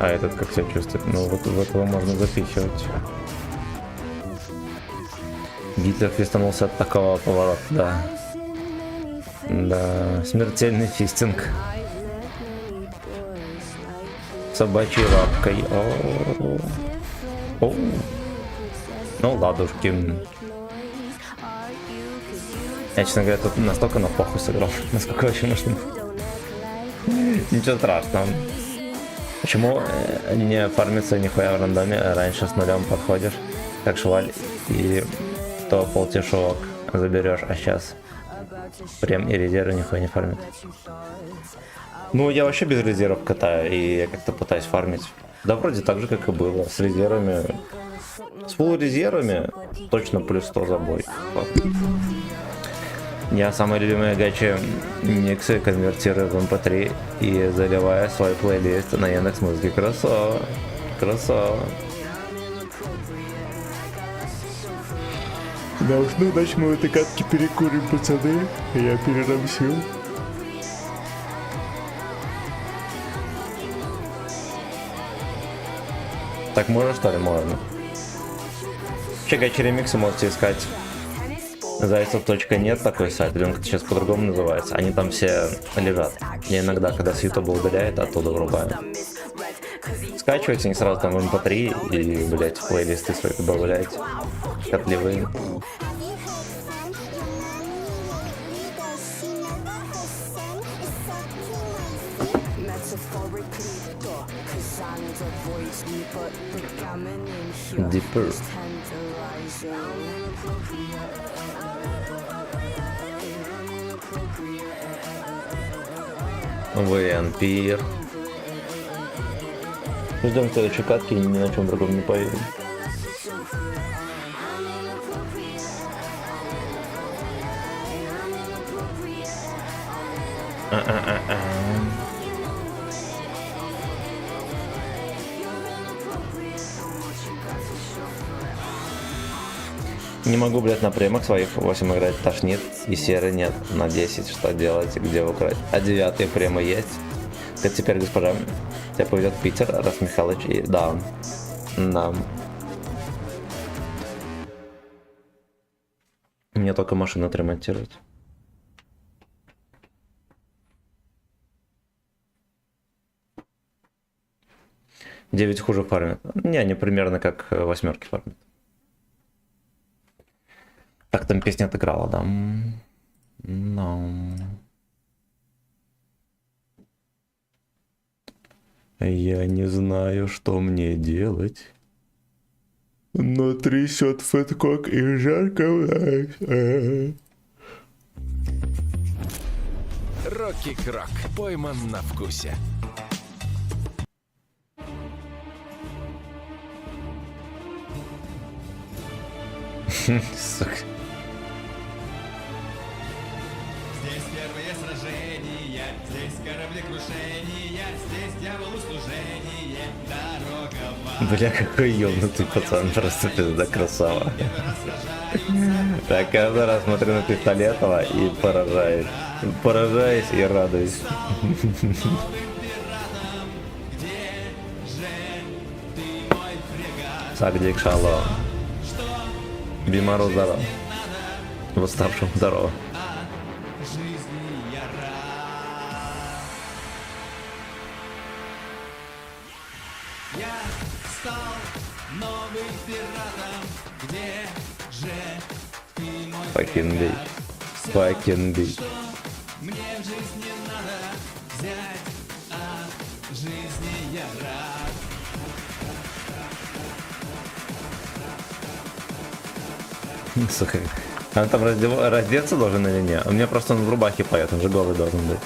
А этот как себя чувствует? Ну вот в этого можно запихивать. Гитлер фистанулся от такого поворота, да. Да, смертельный фистинг. Собачьей лапкой. О. Ну, ладушки. Я, честно говоря, тут настолько на похуй сыграл. Насколько вообще можно. Ничего страшного. Почему не фармится нихуя в рандоме? Раньше с нулем подходишь, как шваль, и то полтишок заберешь, а сейчас прям и резервы нихуя не фармит. Ну, я вообще без резервов катаю, и я как-то пытаюсь фармить. Да вроде так же, как и было, с резервами. С фулл резервами точно плюс 100 за бой. Вот. Я самые любимые гачи миксы конвертирую в MP3 и заливаю свой плейлист на Яндекс.Музыке. Красава. Красава. Да уж, ну, дальше мы в этой катке перекурим, пацаны. Я перерамсил. Так можно, что ли? Можно. Вообще гачи ремиксы можете искать. Зайцев.нет такой сайт, или он сейчас по-другому называется. Они там все лежат. Я иногда, когда с YouTube удаляет, оттуда врубаю. Скачивайте, не сразу там в MP3 и, блять, в плейлисты свои добавляйте. Котливые. Deeper. Вампир. Ждем следующей катки и ни на чем другом не поедем. Не могу, блядь, на премах своих 8 играть, тошнит, и серы нет. На 10 что делать и где украть? А 9 премы есть? Как теперь, госпожа, тебя повезет в Питер, раз Михалыч и... Да. Да. Мне только машину отремонтировать. Девять хуже фармят. Не, они примерно как 8 фармят. Так, там песня отыграла, да. No. Я не знаю, что мне делать. Но трясет фэткок и жарко в нас.
Рокки Крок. Пойман на вкусе.
Сука.
Здесь первые сражения, здесь кораблекрушения, здесь дьяволу служение, дорога в ад.
Бля, какой ёбнутый пацан, просто пизда красава. Я каждый раз смотрю на Пистолетова и поражаюсь. Поражаюсь и радуюсь. Сагдик Шалом. Бимару здорово. Восставшим здорово.
Я стал новым пиратом, где же ты, мой
Fucking бей. Fucking бей.
мне в жизни надо взять от жизни я рад.
Сука. А он там раздеться должен или нет? У меня просто он в рубахе поет, он же голый должен быть.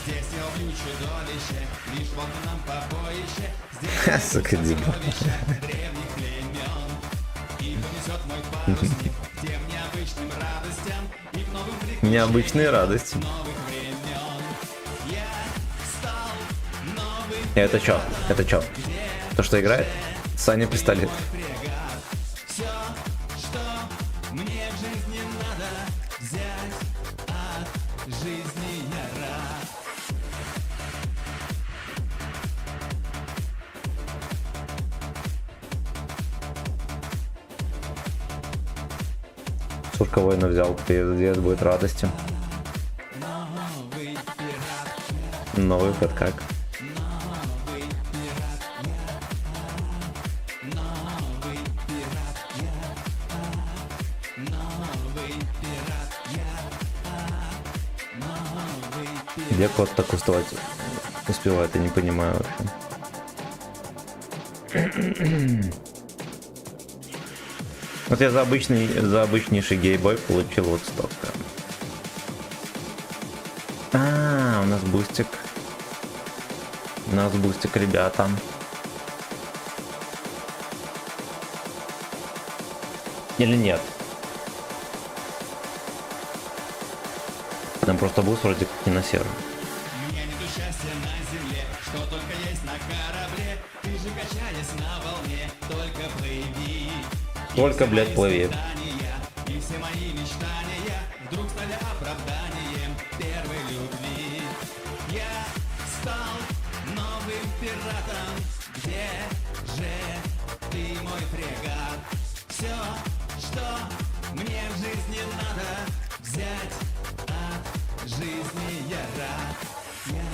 Здесь я убью чудовище, лишь вот нам побоище. Здесь
Сука, диба.
древних племен. И понесет мой парусник тем необычным радостям и к новым приключениям
Необычные радости.
новых времен. Я стал новым
Это чё? Это чё? То, что играет? Саня Пистолет.
Все, что мне в жизни надо взять от жизни я рад.
Сурка воина взял, пиздец, будет радостью. Новый ход как? Где кот так успевает, я не понимаю вообще. Вот я за обычнейший гейбой получил вот столько. У нас бустик. У нас бустик, ребята. Или нет? Там просто буст вроде как не на сервере.
Мне нету счастья на земле, что только есть на корабле. Ты же качаясь на волне, только плыви.
Только, блядь, плыви.
И все мои мечтания вдруг стали оправданием первой любви. Я стал новым пиратом, где же ты, мой фрегат? Все, что мне в жизни надо взять от жизни я рад. Я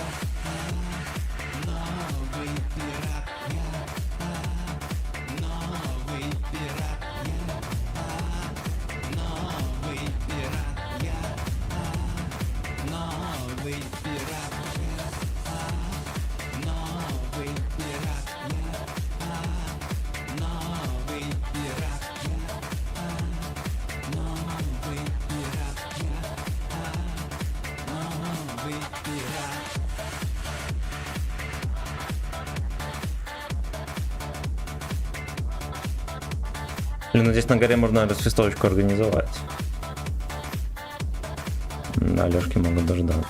новый пират, я новый пират, я новый пират, я новый пират, я новый пират, я новый пират, я новый пират, я новый пират.
Блин, ну здесь на горе можно расфестовочку организовать. Да, Лёшки могут дождаться.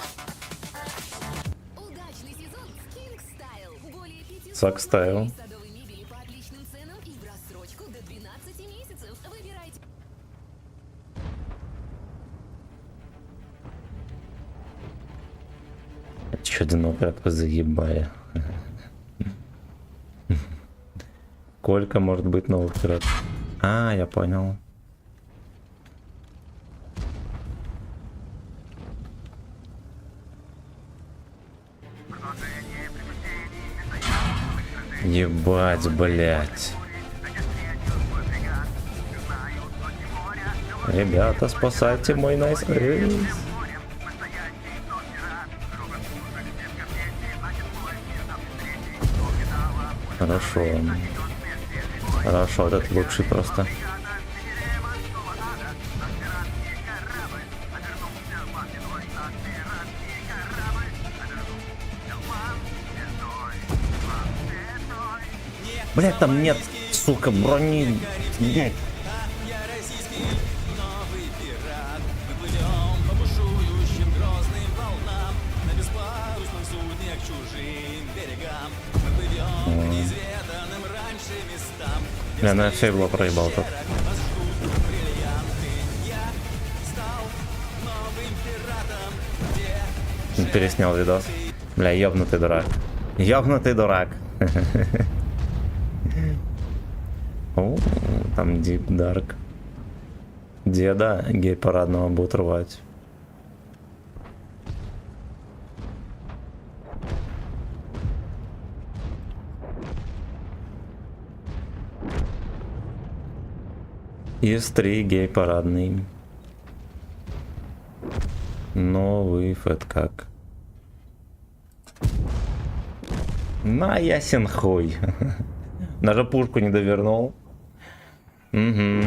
Удачный сезон с King Style. Более 500
Сак Стайл.
садовой мебели по отличным 6 месяцев. Выбирайте.
Еще один оператор заебали. Сколько может быть новых пиратов? А, я понял. Ебать, блять. Ребята, спасайте мой найс рейс. Хорошо. Хорошо, этот лучший просто. Блять, там нет, сука, брони. Блять. Я на все было проебал тут. Переснял видос. Бля, ёбнутый дурак. Ёбнутый дурак. О, там Deep Dark. Деда гей парадного будут рвать. ИС-3 гей парадный. Новый фэт как. На ясен хуй. Даже пушку не довернул. Угу.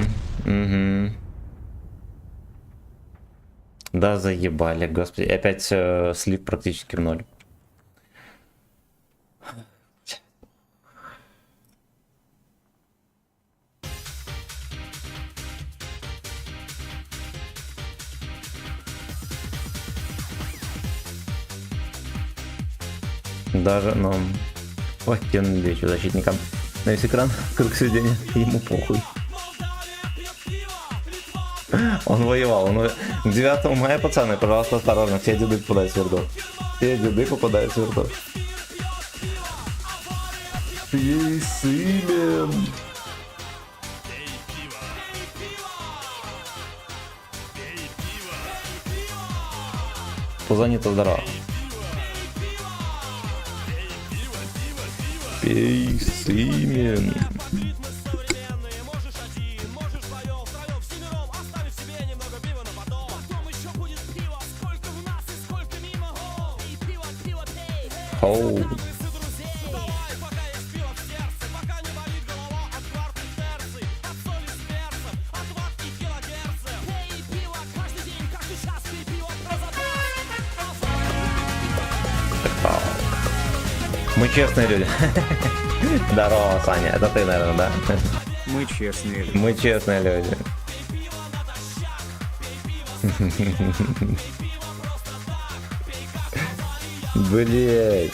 Да заебали, господи. Опять слив практически в ноль. Даже, ну, охуенный вечер защитникам. На весь экран, круг сведения, ему похуй. Он воевал, к 9 мая, пацаны, пожалуйста, осторожно, все деды попадают с вертов. Все деды попадают с вертов. Писымен. Пузани-то здорово. Писымен. Оу. Мы честные люди. Здорово, Саня. Это ты, наверное, да?
Мы честные люди.
Мы честные люди. Блять.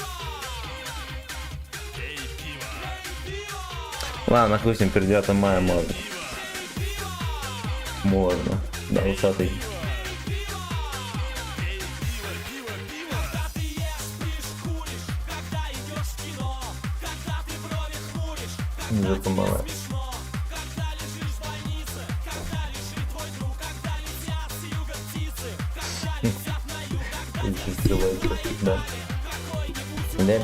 Ладно, хуй с ним, перед 9 мая можно. Можно. Да, усатый. Где-то мало. Да. Да.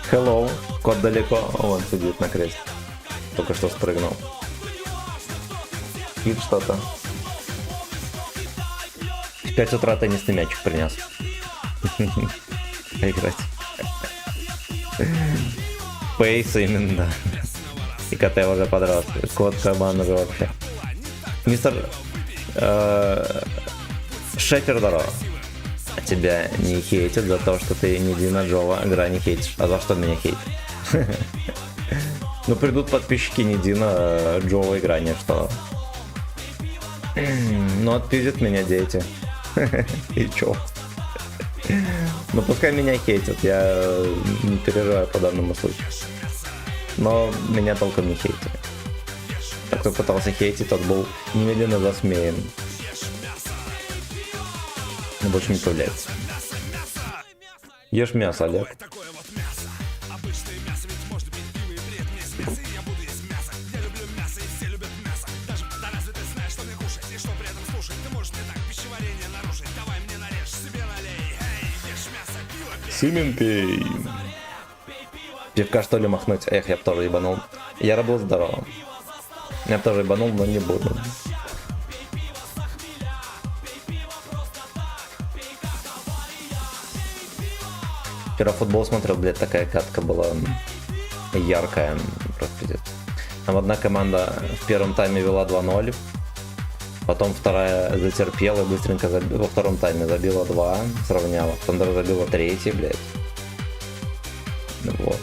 Hello. Кот далеко. Он сидит на кресте. Только что спрыгнул. Кит что-то. В 5 утра теннисный мячик принес. Играть. Пейс именно, да. И КТ уже подрос. Кот кабан уже вообще. Мистер Шефер, здорово. А тебя не хейтят за то, что ты не Дина Джова игра не хейтишь. А за что меня хейтят? Ну придут подписчики не Дина Джова игра, не что. Ну отпиздят меня дети. И чё? Ну пускай меня хейтят, я не переживаю по данному случаю. но меня толком не хейтили. А кто пытался хейтить, тот был немедленно засмеян. Но больше не появляется. Ешь мясо, Олег. Симен пей. Пивка что ли махнуть? Эх, я б тоже ебанул. Я был здоровым. Я б тоже ебанул, но не буду. Вчера футбол смотрел, блядь, такая катка была яркая. Просто пиздец. Там одна команда в первом тайме вела 2-0. Потом вторая затерпела, быстренько во втором тайме забила 2, сравняла. Потом даже забила 3, блядь. Вот.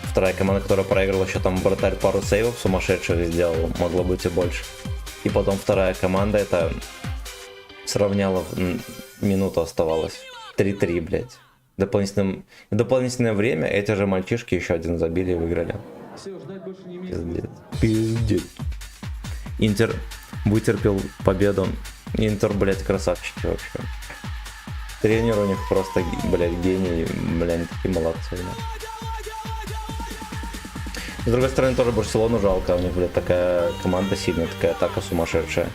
Вторая команда, которая проиграла, еще там вратарь пару сейвов сумасшедших сделал, могло быть и больше. И потом вторая команда это сравняла, минуту оставалось. 3-3, блядь. Дополнительное время эти же мальчишки еще один забили и выиграли. Пиздец. Пиздец. Интер вытерпел победу. Интер, блядь, красавчики вообще. Тренер у них просто, блядь, гений. Блядь, такие молодцы. Да. С другой стороны, тоже Барселону жалко. У них, блядь, такая команда сильная, такая атака сумасшедшая.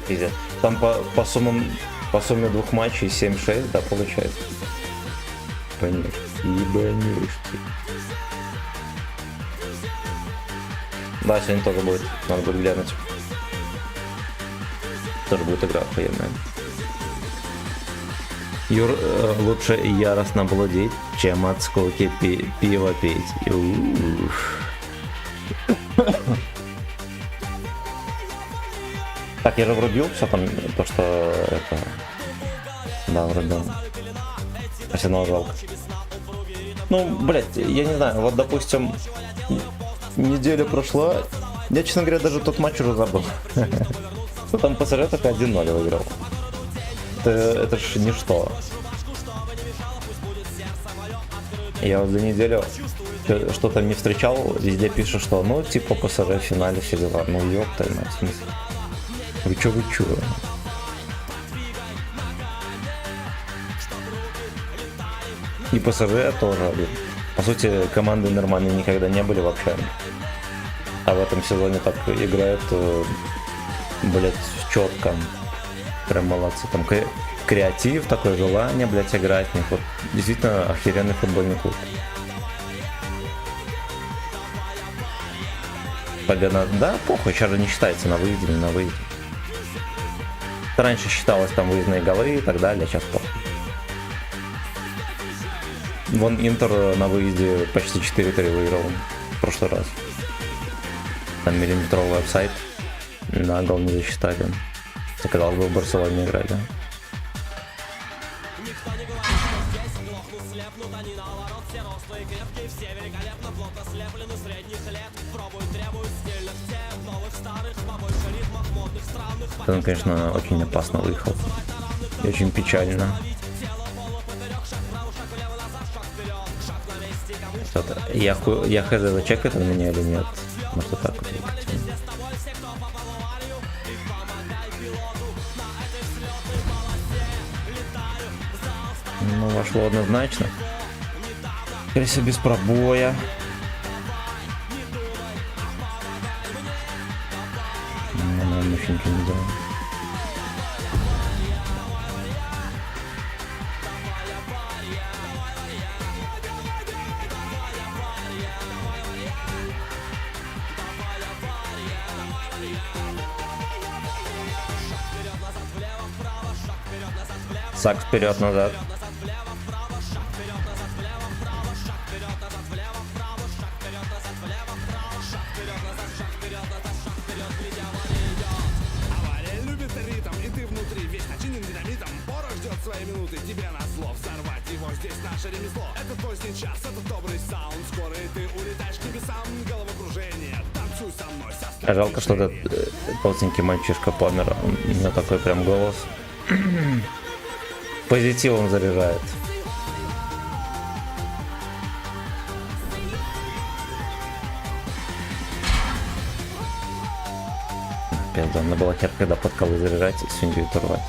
Пиздец. Там по сумме двух матчей 7-6, да, получается. Ебанешки. Да, сегодня тоже будет. Надо будет глянуть. Тоже будет игра охуенная. Юр, лучше яростно блудить, чем от скуки пиво пить. Так, я же врубил все там, то что это... Да, врубил. Арсенал жалко. Ну, блять, я не знаю, вот допустим, неделя прошла, я, честно говоря, даже тот матч уже забыл. Ну, там ПСЖ только 1-0 выиграл. Это ж ничто. Я вот за неделю что-то не встречал, везде пишут, что ну, типа ПСЖ в финале все дела. Ну, ёпта, в смысле. Вы чё? И ПСЖ тоже. По сути, команды нормальные никогда не были вообще. А в этом сезоне так играют, блять, четко. Прям молодцы. Там креатив, такое желание, блять, играть в них. Вот действительно охеренный футбольный клуб. Победа, да, похуй, сейчас же не считается на выезде, не на выезде. Раньше считалось там выездные голы и так далее, сейчас похуй. Вон Интер на выезде почти 4-3 выиграл в прошлый раз. Там миллиметровый офсайд. На гол не засчитали. Казалось бы, в Барселоне играли. Он, конечно, очень опасно выехал. И очень печально. Что-то. Я хз зачекает на меня или нет? Может, вот так вот выехать. Ну, вошло однозначно. Скорее всего, без пробоя. Ну, мужчинки не делаем. Сак вперед-назад. Жалко, что этот толстенький мальчишка помер. У него такой прям голос. Позитивом заряжает. Пизда, надо было хотя бы когда под колы заряжать и с индивид урвать.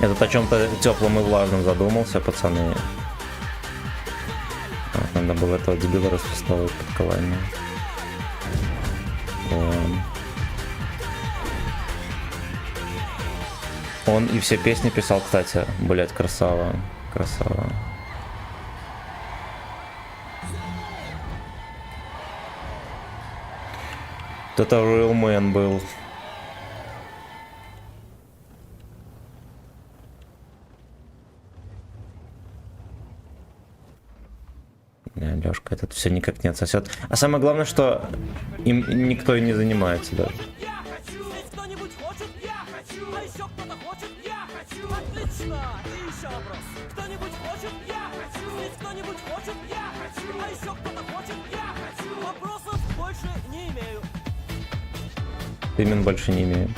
Я тут о чем-то теплом и влажном задумался, пацаны. Надо было этого дебила распистовывать под колами. Он и все песни писал, кстати. Блять, красава. Красава. Это Real Man был. Лёшка, этот все никак не отсосет. А самое главное, что им никто и не занимается даже.
Я хочу! Кто-нибудь хочет? Я хочу! А еще кто-то хочет? Я хочу! Отлично! И еще вопрос. Кто-нибудь хочет? Я хочу! Кто-нибудь хочет? Я хочу! А еще кто-то хочет? Я хочу! Вопросов больше не имею.
Имен больше не имею.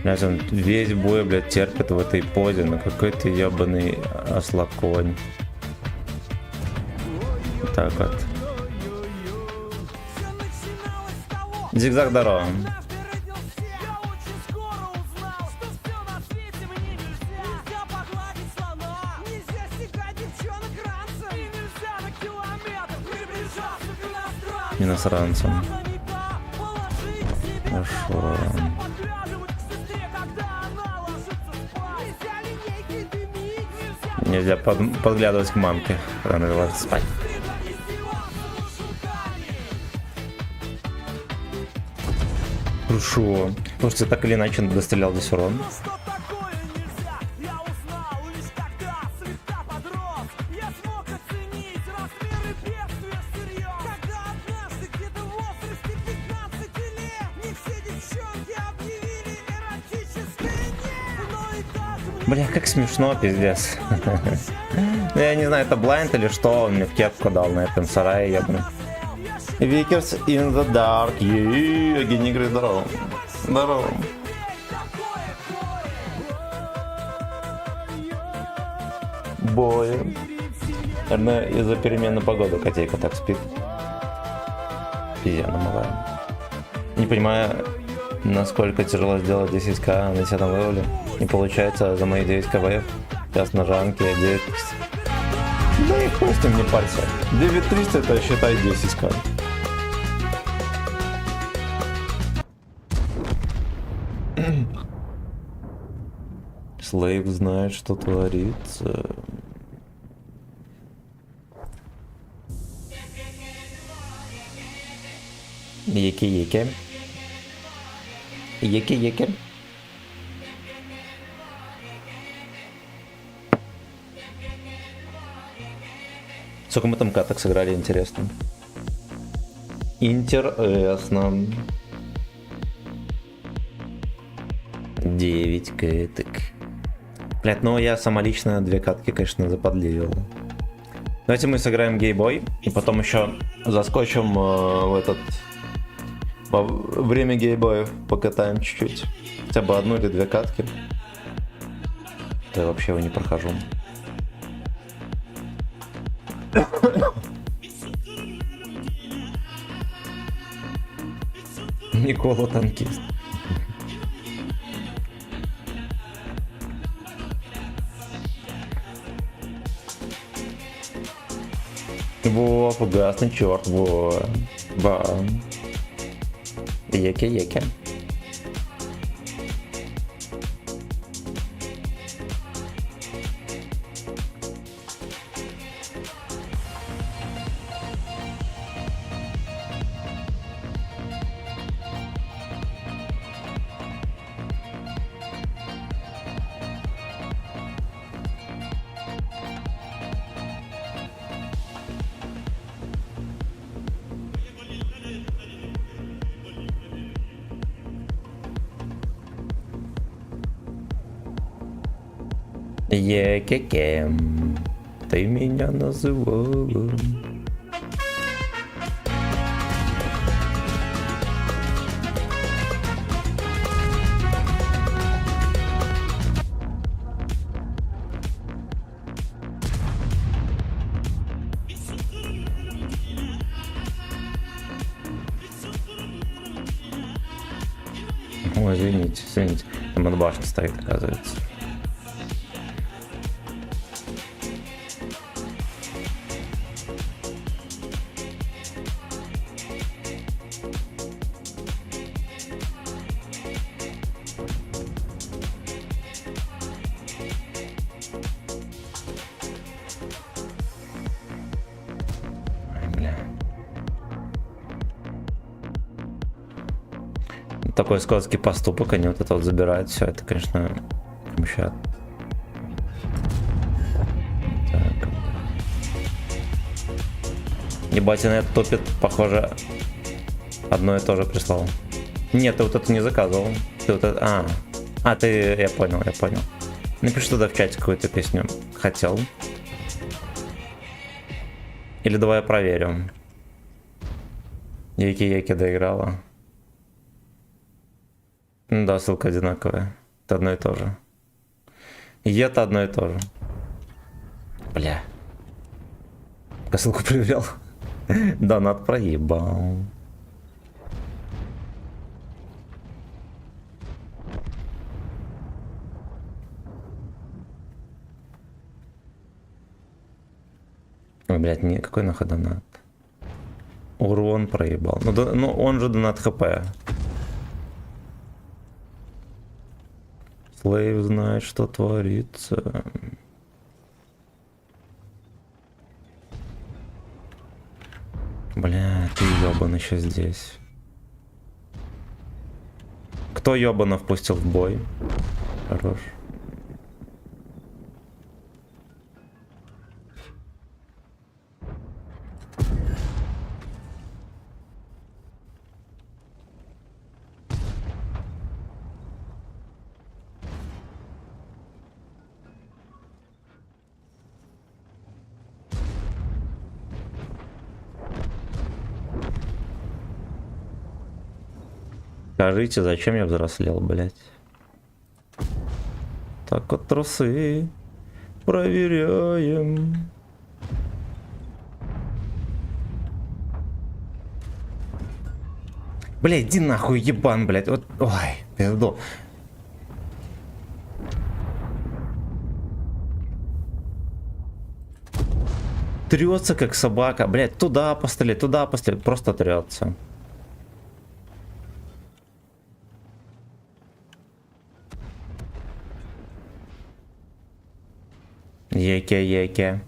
Блять, он весь бой, блядь, терпит в этой позе, ну какой ты ебаный ослаконь. Так вот. Зигзаг здорово.
Я очень скоро узнал, что все на свете мне нельзя. Нельзя погладить слона, нельзя стегать девчонок ранцем. И нельзя на километр приближаться к иностранцам.
Иностранцам.
Глазами положить себе
Хорошо.
нельзя подглядывать к сестре, когда она ложится спать. Нельзя линейки дымить, нельзя
Нельзя подглядывать к мамке, когда она ложится спать.
стыдно издеваться над шутами.
Хорошо. Слушайте, так или иначе дострелял здесь урон.
Что такое нельзя? Я узнал лишь когда слегка подрос. Я смог оценить размеры бедствия всерьез. Когда однажды где-то в возрасте 15 лет не все девчонки объявили эротическое «нет». Но и так мне
Бля, как смешно, пиздец. Ну, я не знаю, это блайнд или что, он мне в кепку дал на этом сарае, ебаный. Викерс in the dark, Генигры, здорово. Здорово. Боя. Наверное, из-за перемены погоды котейка так спит. Пизяна малая. Не понимаю, насколько тяжело сделать 10к на 10 левеле. Не получается за мои 9к боев. Сейчас на жанке 9. Да и хуй с ним, не парься. 9300 это считай 10к. Слейв знает, что творится. Еки-еки. Еки-еки. Сколько мы там каток сыграли, интересно. Интересно. 9 каток. Блять, ну я самолично 2 катки, конечно, заподлил. Давайте мы сыграем гейбой и потом еще заскочим в этот... Во время гейбоев покатаем чуть-чуть. Хотя бы 1 или 2 катки. То я вообще его не прохожу. Никола танкист. Во, фугасный черт, во. Бам. Еке-еке. Еке-ке. ты меня называла. Ой, извините, извините. Там от башни стоит, оказывается. Ой, бля. Такой скотский поступок, они вот это вот забирают все, это, конечно, мешает. Так. Ебать, на это топит, похоже, одно и то же прислал. Нет, ты вот это не заказывал. Ты вот это... ты... Я понял. Напиши туда в чате какую-то песню. Хотел. Или давай я проверю. Яки-яки доиграла. Да, ссылка одинаковая. Это одно и то же. И это одно и то же. Бля. Я ссылку проверял. Донат проебал. Ой, блядь, какой нахуй донат? Урон проебал. Ну он же донат хп. Слейв знает, что творится. Бля, ты ёбан еще здесь. Кто ёбана впустил в бой? Хорош. Скажите, зачем я взрослел, блять? Так вот трусы проверяем. Блять, иди нахуй, ебан, блять. Вот, ой, пизду. Трется как собака, блять, туда пострелять, просто трется. Еке. Еке.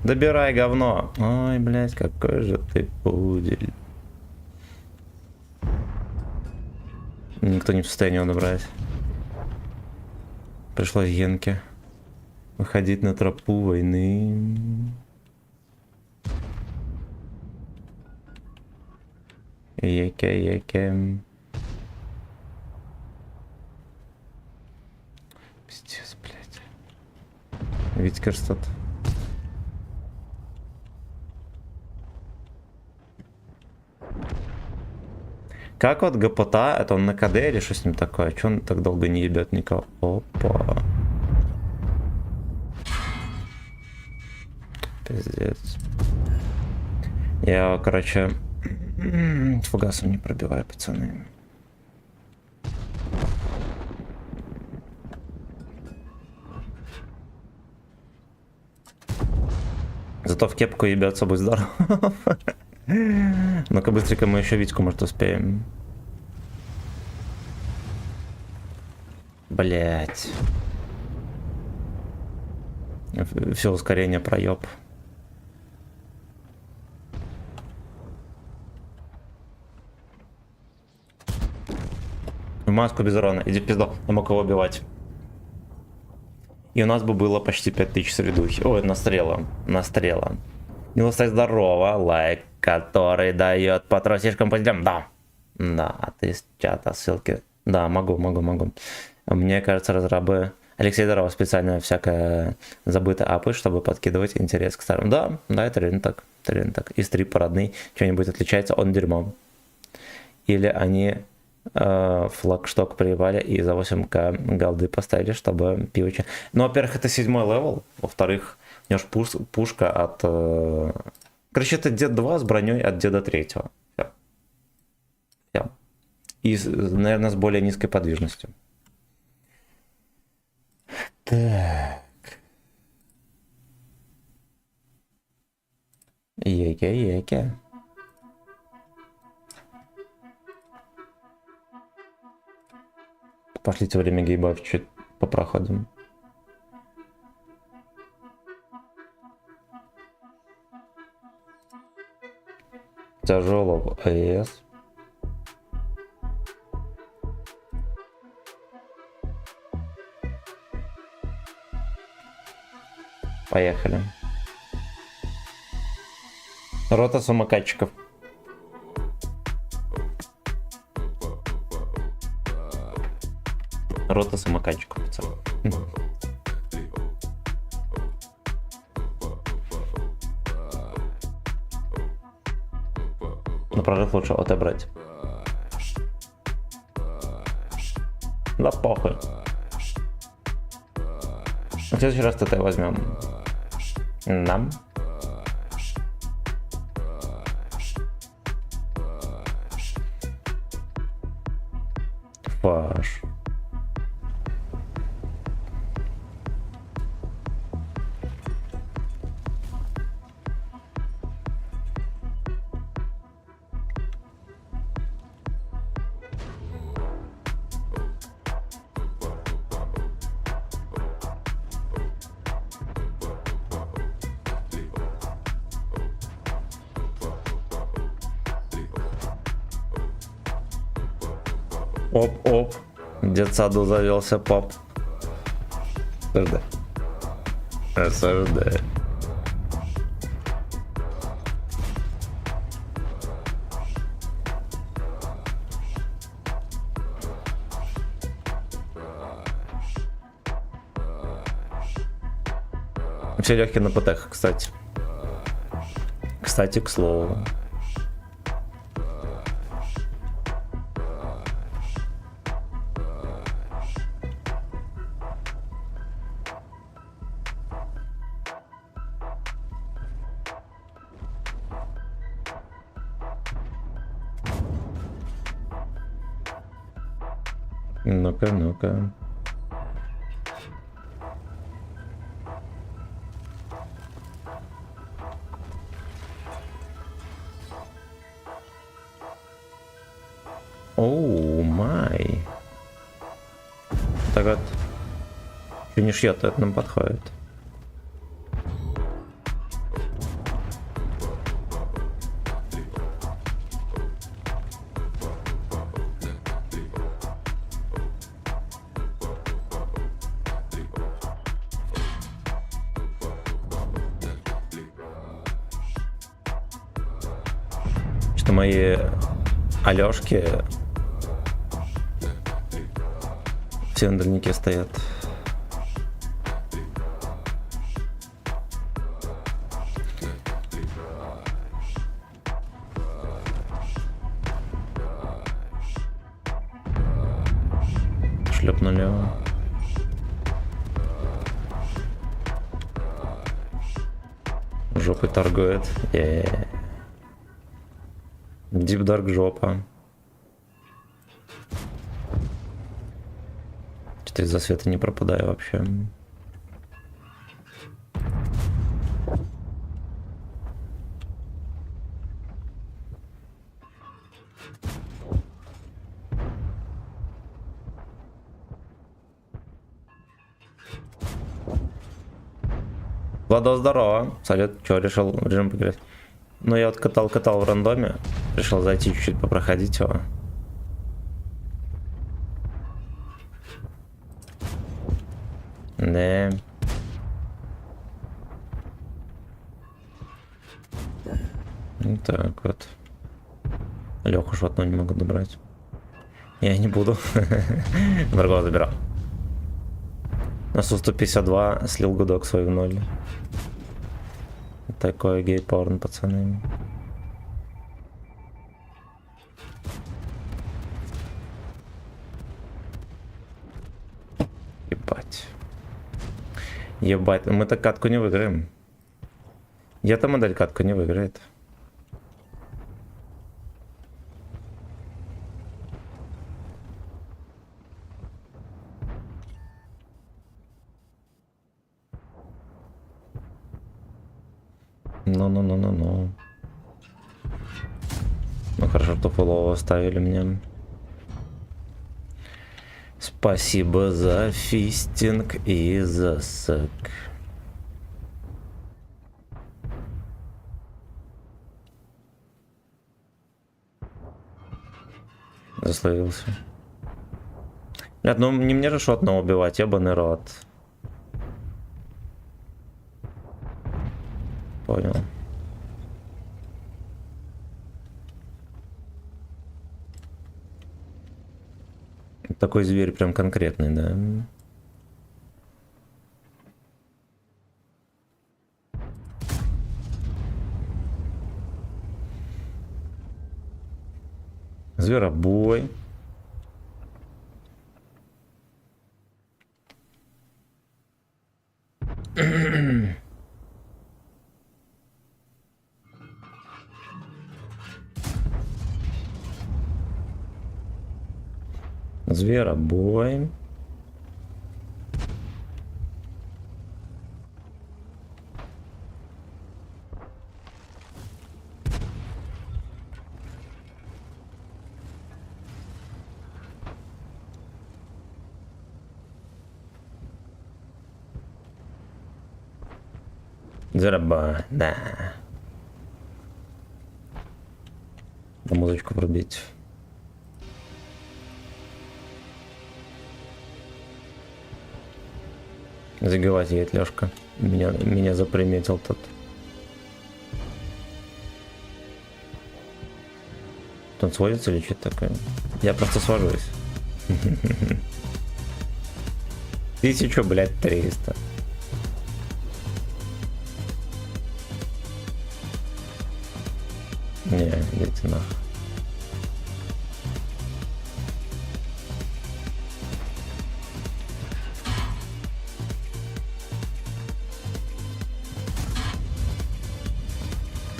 Добирай, говно. Ой, блядь, какой же ты пудель. Никто не в состоянии его добрать. Пришлось Генке выходить на тропу войны. Еке. Пиздец, блядь. Витька что-то. Как вот ГПТА, это он на КД или что с ним такое? Че он так долго не ебет никого? Опа. Пиздец. Я, короче, фугасом не пробиваю, пацаны. Зато в кепку ебется, будь здоров. Ну-ка быстренько мы еще Витьку, может, успеем. Блять. Все ускорение проеб. В маску без урона. Иди в пизду. Я мог его убивать. И у нас бы было почти 5000 средухи. Ой, настрела. Милостай, здорово. Лайк, который дает по тросишкам по делям. Да. Да, а ты из чата ссылки Да, могу. Мне кажется, разрабы... Алексей Даров специально всякое забыто апы, чтобы подкидывать интерес к старым. Да, это реально так. И стрип парадный что-нибудь отличается, он дерьмом. Или они флагшток приебали и за 8к голды поставили, чтобы пивоча... Ну, во-первых, это 7-й левел. Во-вторых, у него ж пушка от... Короче, это дед 2 с броней от деда 3. Все. И, наверное, с более низкой подвижностью. Так. Еке. Пошлите время гейбов чуть по проходам. Тяжелого АЭС. Поехали. Рота самокатчиков. Рота самокатчиков, пацаны. На прорыв лучше ОТ брать. Да похуй. В следующий раз ТТ возьмем. Нам. Фаш. Оп. Дед саду завелся поп. СРД. Все легкие на ПТХ, кстати. К слову. Ну-ка. Оу, май. Так вот. Что не шьет, это нам подходит. Что мои Алёшки все на дальнике стоят. Шлепнули его. Жопой торгует. Deep Dark жопа. Что-то из-за света не пропадаю вообще. Владо, здорово. Салют, что, решил режим поиграть? Ну, я вот катал в рандоме. Решил зайти чуть-чуть попроходить его. Да. Так вот. Леху шватну не могу добрать. Я не буду. Другого забирал. На Су-152 слил гудок свой в ноль. Такой гей-порн, пацаны. Ебать. Ебать, мы-то катку не выиграем. Я-то модель катку не выиграет. Ну. Ну хорошо, что фулово оставили мне. Спасибо за фистинг и за сек. Засловился. Блядь, ну не мне же шотно убивать, ебаный рот. Понял. Такой зверь прям конкретный, да? Зверобой. Зверобой. Зверобой, да. На музычку пробить. Заговаривает Лёшка. Меня заприметил тот. Он сводится или что-то такое? Я просто свожусь. 1000, блядь, 300. Не, идите нахуй.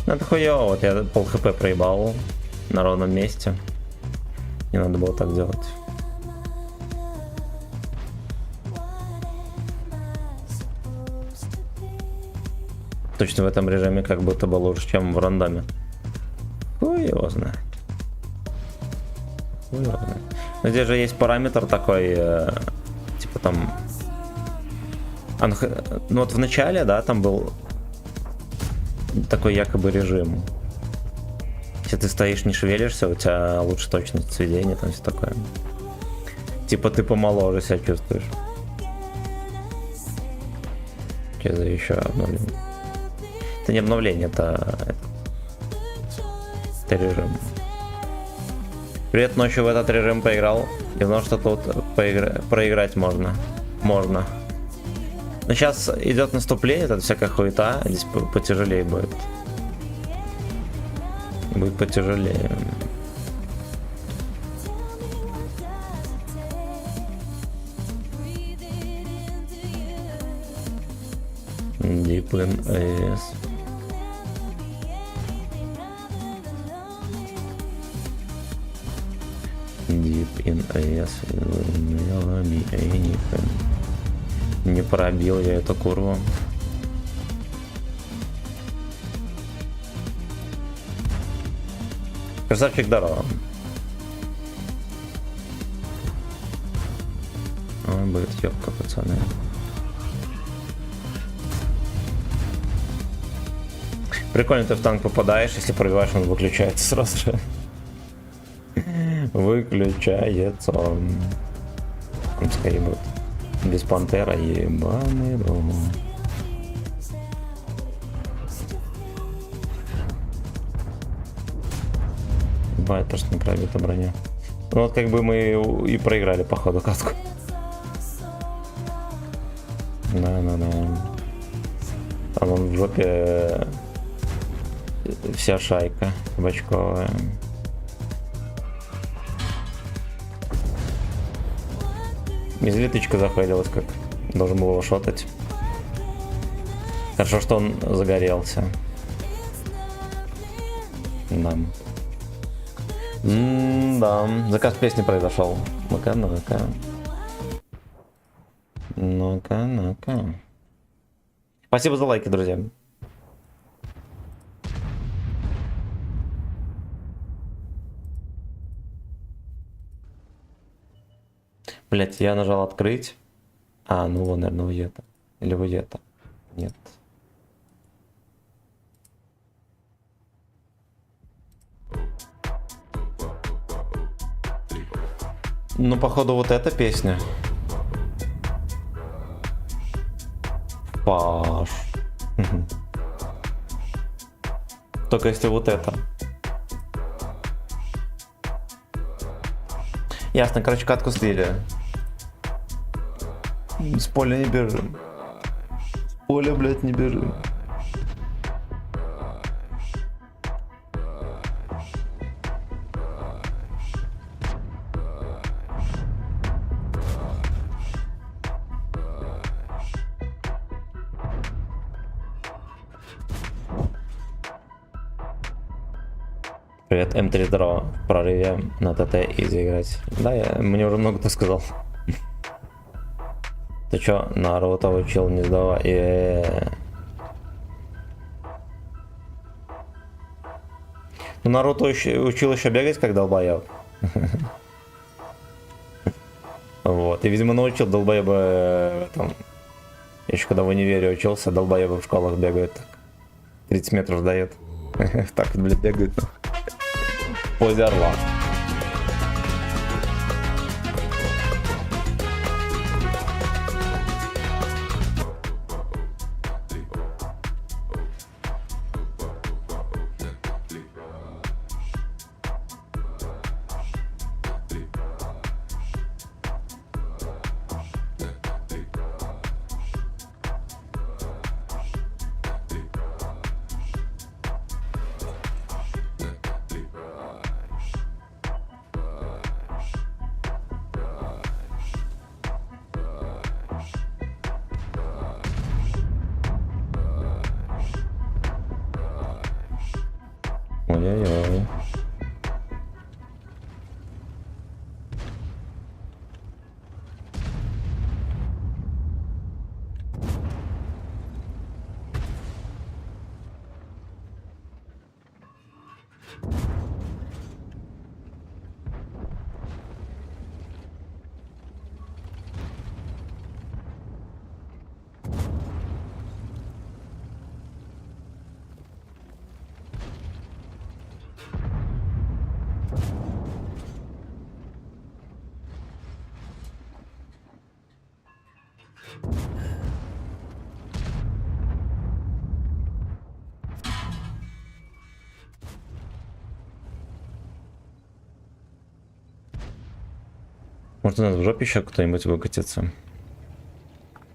Ну это хуёво, вот я пол хп проебал на ровном месте. Не надо было так делать. Точно в этом режиме как будто бы лучше, чем в рандоме. Хуй его знает. Хуй его знает. Но здесь же есть параметр такой, типа там... Ну вот в начале, да, там был такой якобы режим. Если ты стоишь, не шевелишься, у тебя лучше точность сведения, там все такое. Типа ты помоложе себя чувствуешь. Что за еще обновление? Это не обновление, это режим. Привет, ночью в этот режим поиграл. И знал, что тут проиграть можно. Можно. Но сейчас идет наступление, это всякая хуета, здесь потяжелее будет. Будет потяжелее. Deep in AS. Deep in AS. Не пробил я эту курву. Красавчик, здорово. Ой, будет ёбка, пацаны. Прикольно, ты в танк попадаешь, если пробиваешь, он выключается сразу же. Выключается. Он скорее будет. Без пантера, ебаный рот. Бывает, просто не пробита броня. Ну вот как бы мы и проиграли по ходу катку. Да. Там вон в жопе вся шайка бочковая. Медведочка зафейлилась, как должен был его шотать. Хорошо, что он загорелся. Да. Да, заказ песни произошел. Ну-ка. Спасибо за лайки, друзья. Блять, я нажал открыть. А, ну вот, наверное, вы это. Или вы это. Нет. Ну, походу, вот эта песня. Паш. Только если вот это. Ясно, короче, катку слили. С поля не бежим. С поля, блядь, не бежим. Привет, М3 здорово. В прорыве на ТТ изи играть. Да, мне уже много кто сказал. Ты чё, Наруто учил не сдавай? Ну, Наруто учил еще бегать, как долбоеб. Вот, и, видимо, научил долбоеба там. Еще когда в универе учился, долбоебы в школах бегают так. 30 метров дает. Так вот, блядь, бегают. В позе орла. Ой-ой-ой. Может, у нас в жопе еще кто-нибудь выкатится?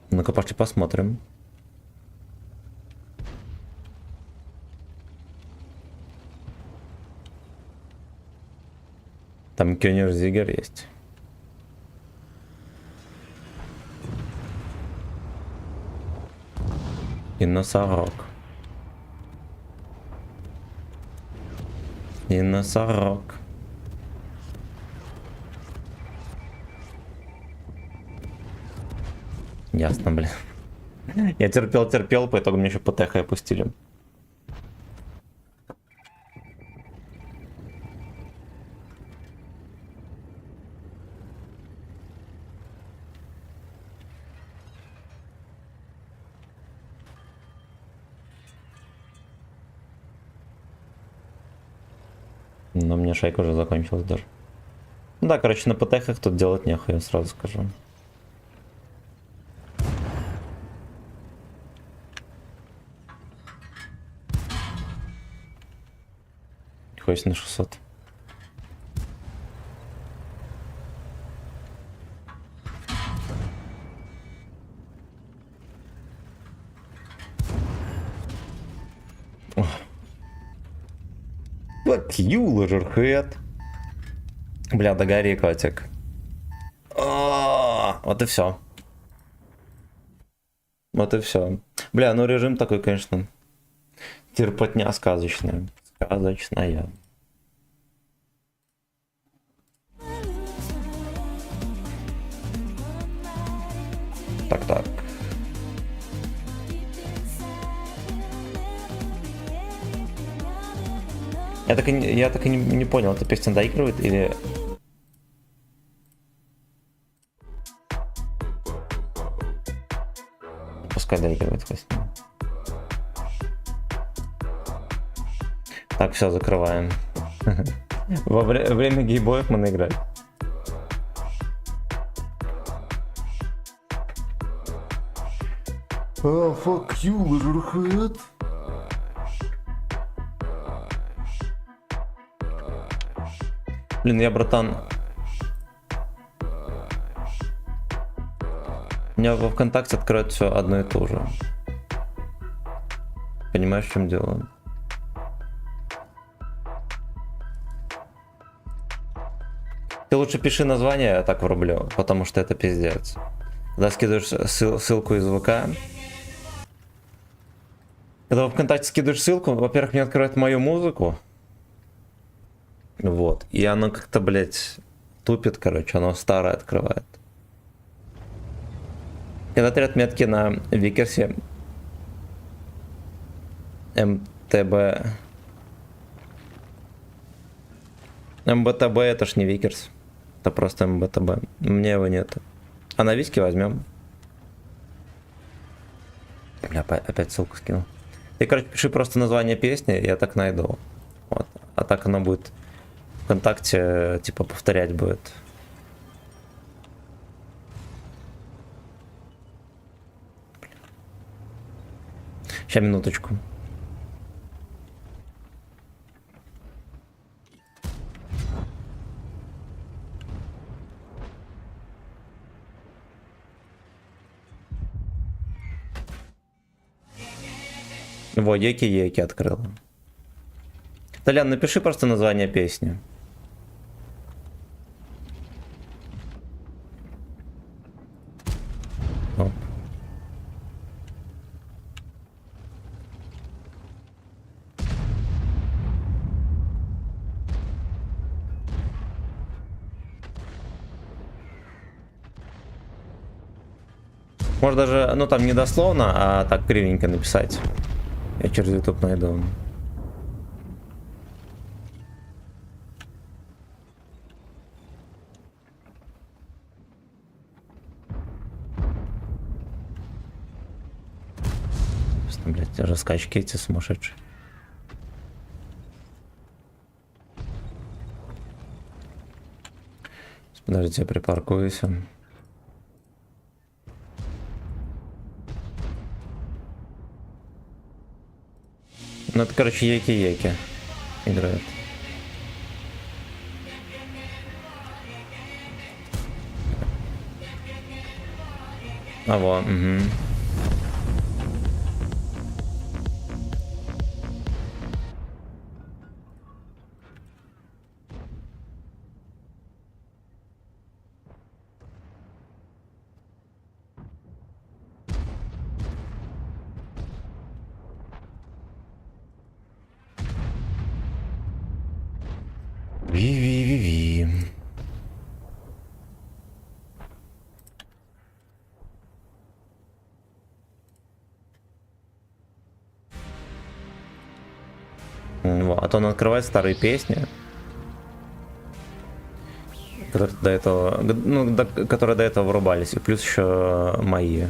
Ну-ка, пошли посмотрим. Там Кёнигсегер есть. И носорог. И носорог. Ясно, блин. Я терпел, по итогу мне еще ПТХ опустили. Но мне шайка уже закончилась даже. Ну да, короче, на ПТХах тут делать нехуй, я сразу скажу. Хоть на 600. Fuck you, лажерхед. Бля, догори, котик. Вот и все. Вот и все. Бля, ну режим такой, конечно. Терпотня сказочная. Сказочная. Так. Я так и не понял, эта песня доигрывает или... Пускай доигрывает хоть. Так, все, закрываем. Во время гейбоев мы наиграли. Fuck you, лажерхед. Блин, я, братан... У меня во ВКонтакте откроет все одно и то же. Понимаешь, в чем дело? Ты лучше пиши название, я так врублю, потому что это пиздец. Когда скидываешь ссылку из ВК... Когда во ВКонтакте скидываешь ссылку, во-первых, мне открывает мою музыку. Вот. И оно как-то, блядь, тупит, короче, оно старое открывает. Когда отряд метки на Викерсе МТБ... МБТБ это ж не Викерс. Это просто МБТБ. Мне его нет. А на Виське возьмем. Бля, опять ссылку скинул. Ты, короче, пиши просто название песни, я так найду. Вот. А так оно будет ВКонтакте, типа, повторять будет. Сейчас, минуточку. Во, Еки-Еки открыл. Толян, напиши просто название песни. Оп. Может даже, ну там не дословно, а так кривенько написать. Я через YouTube найду. Блять, раскачки эти сумасшедшие. Подождите, я припаркуюсь. Ну это, короче, Еки-Еки играет. А во, угу. Ви-ви-ви-ви. Вот, он открывает старые песни, которые до этого, ну, которые до этого врубались, и плюс еще мои.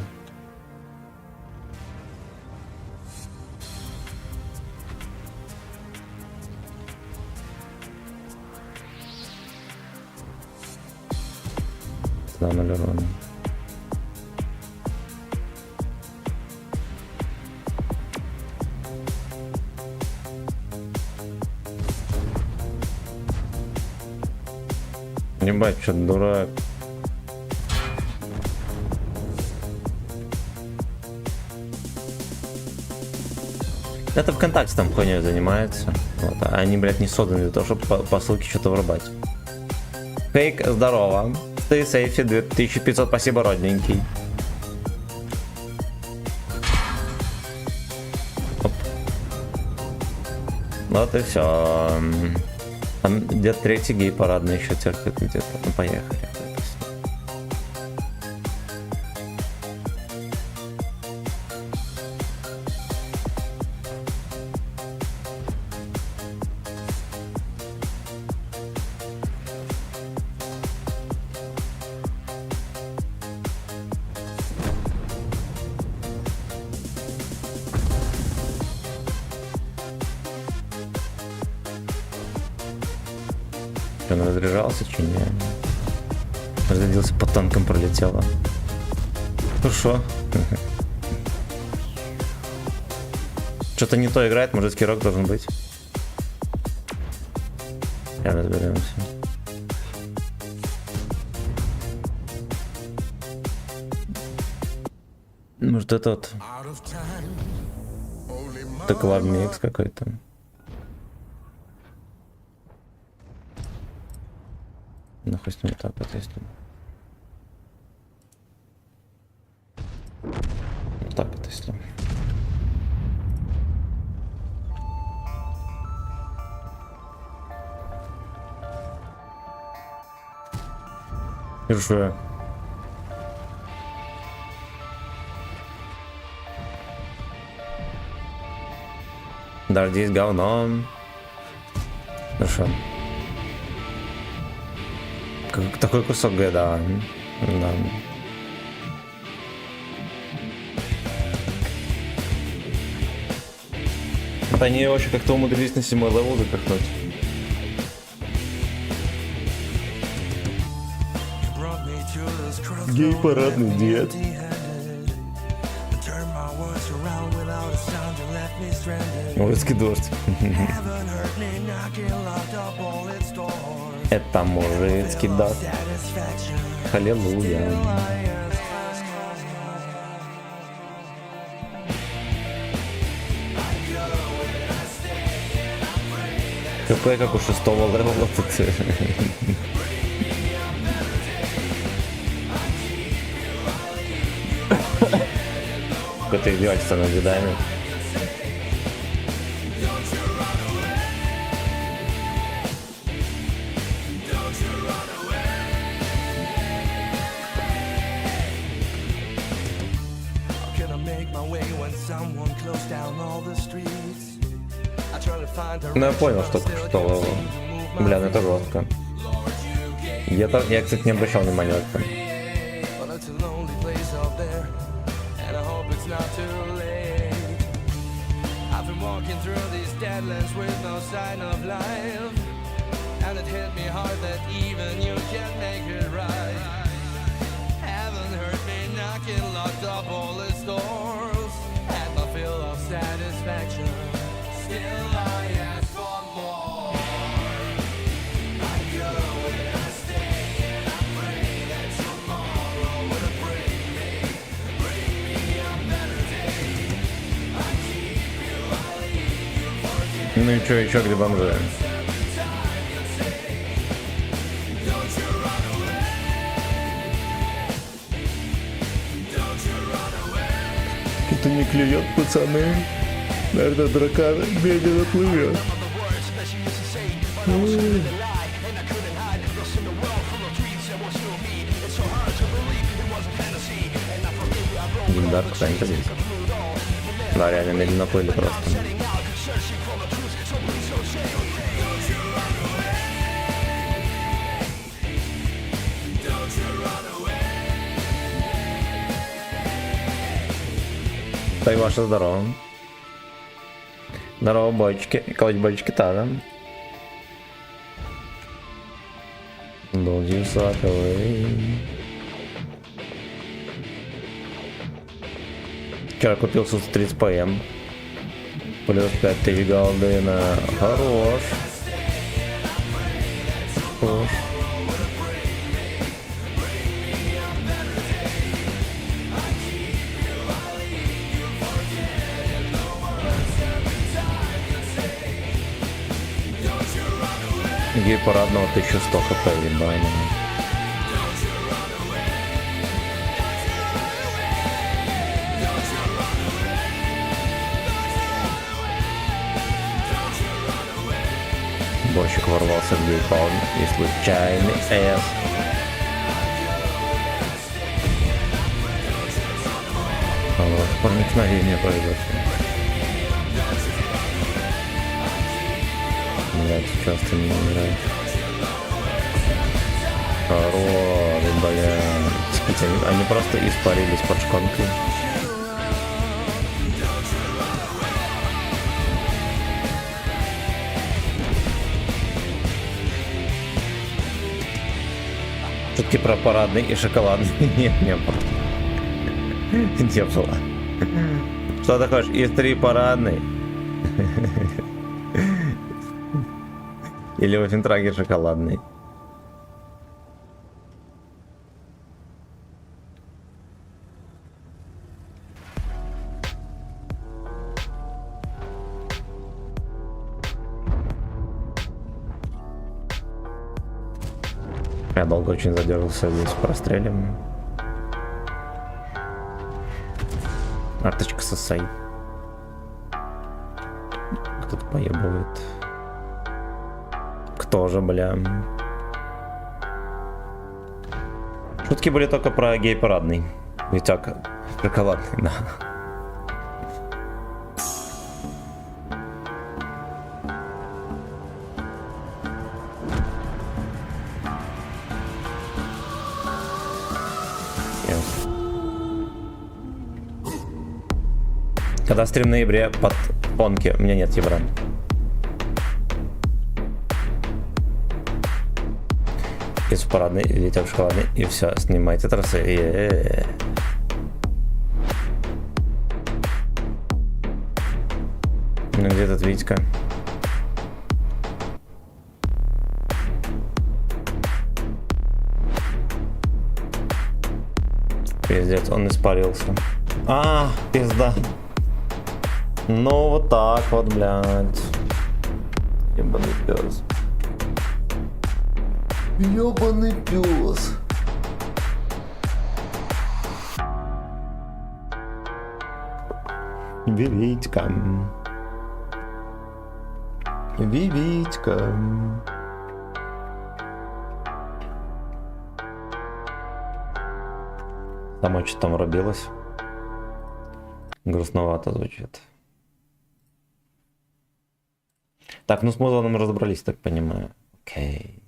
Аннулировано. Ебать, что дурак. Это ВКонтакте там хуйней занимается. Вот, а они, блядь, не созданы для того, чтобы по ссылке что-то врубать. Фейк, здорово. Ты сейфи 2500, спасибо, родненький. Оп. Вот и все. Там где-то третий гей парадный еще терпит где-то. Ну, поехали. Он разряжался, че не? Разрядился, по танкам пролетело. Хорошо. Что-то не то играет, может скирок должен быть. Я разберемся. Может этот Клаб Микс какой-то. Ну хоть не так вот если. Вот так вот если. Хорошо. Дождись говном. Хорошо. Такой кусок да. Да. Вот они вообще как-то умудрились на 7-й левел запихнуть. Гей-парадный дед. Мужицкий дождь. Это мужицкий дождь. Аллилуйя. КП как у 6-го левела тут. Какое-то издевательство над дедами. Ну я понял, что бля, ну это жестко. Я, кстати, не обращал внимания на это. Ну и чё, где бомжи? Это не клюет, пацаны. Наверное, дракон медленно плывет. Гильдар, куда-нибудь здесь. Да, реально медленно плыли просто. Дай ваше здорово. Здорово, бочки. Колоть бочки тоже. Долгий саковый. Вчера купил 30 ПМ. Плюс 5000 голды на... Хорош. Хорош. Гей парадного 1100 хп, ебаный. Борщик ворвался в гей-паун и случайный эс. Вот, проникновение произошло. Блять, часто не играет. Хорош, бля. Смотрите, они просто испарились под шконкой. Шутки про парадный и шоколадный. Нет, не было. Не было. Что ты хочешь? Из 3 парадный? Или в Офентраге шоколадный? Я долго очень задержался здесь в простреле. Арточка сосай. Кто-то поебывает. Кто же, бля? Шутки были только про гей-парадный. Витяк шоколадный, да. Когда стрим в ноябре под понки, у меня нет евро. Из парадный, Витя в шоколадный, и все, снимайте тросы. Ну где этот Витька? Пиздец, он испарился. А, пизда. Ну вот так вот, блядь. Ебаный пес. Ебаный пес. Вивитька. Вивитька. Там что там робилось. Грустновато звучит. Так, ну с музоном разобрались, так понимаю. Окей.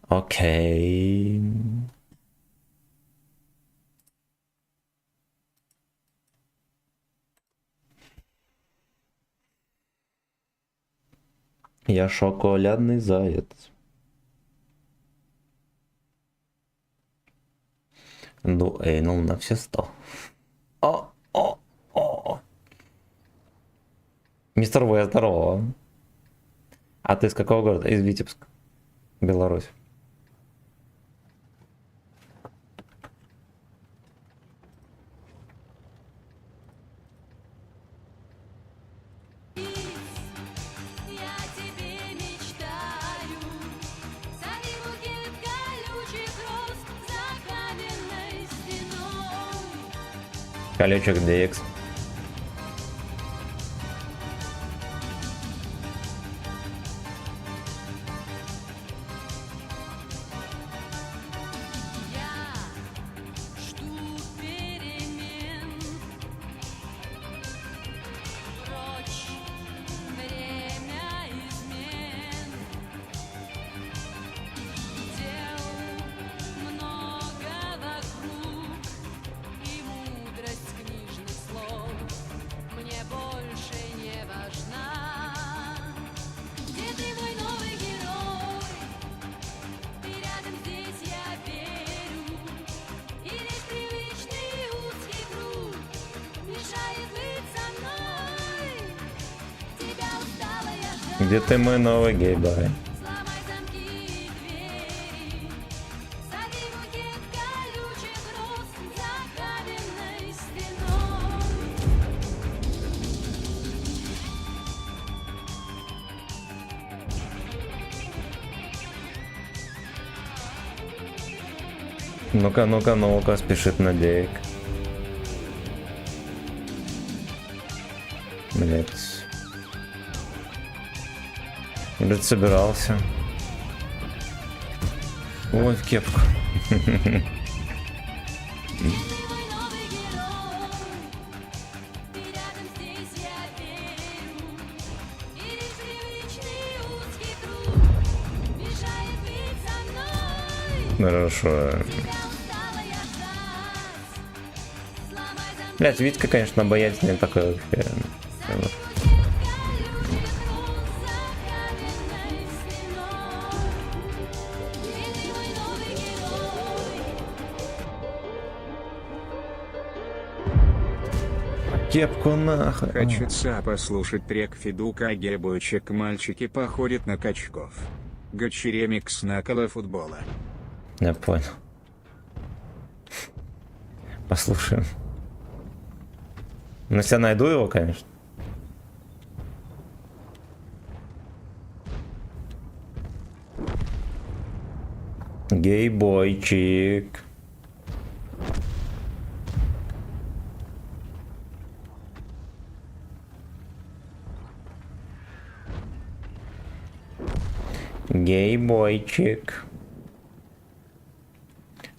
Окей. Я шоколадный заяц. Дуэйнул на все 100. О. Мистер В, здорово. А ты из какого города? Из Витебска, Беларусь.
Я тебе мечтаю, сади букет колючих роз за каменной стеной.
Колечек DX. Где ты, мой новый гей-бай?
Сломай замки и двери, сади букет колючих роз за каменной стеной.
Ну-ка, ну-ка, ну-ка, спешит на дейк. Блять. Блять, собирался. Ой, в кепку. Хорошо. Блять, Витька, конечно, обаятельный такой вообще. Кепку нахуй.
Хочется послушать трек Федука Гебочек «Мальчики походят на качков». Гачи-ремикс на футбола.
Я понял. Послушаем. Ну, если я найду его, конечно. Гей-бойчик. Гей-бойчик.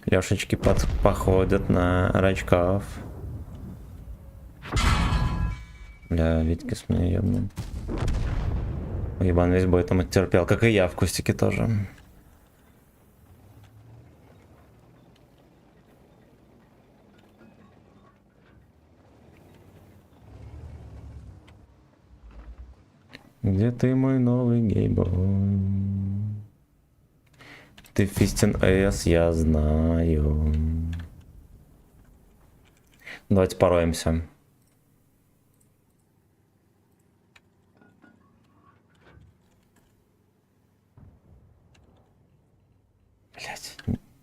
Лешечки походят на рачков. Бля, Витька с меня ебнул. Ебан весь бой там оттерпел, как и я в кустике тоже. Где ты, мой новый гейбой? Ты Фистин С, я знаю. Давайте пороемся. Блять,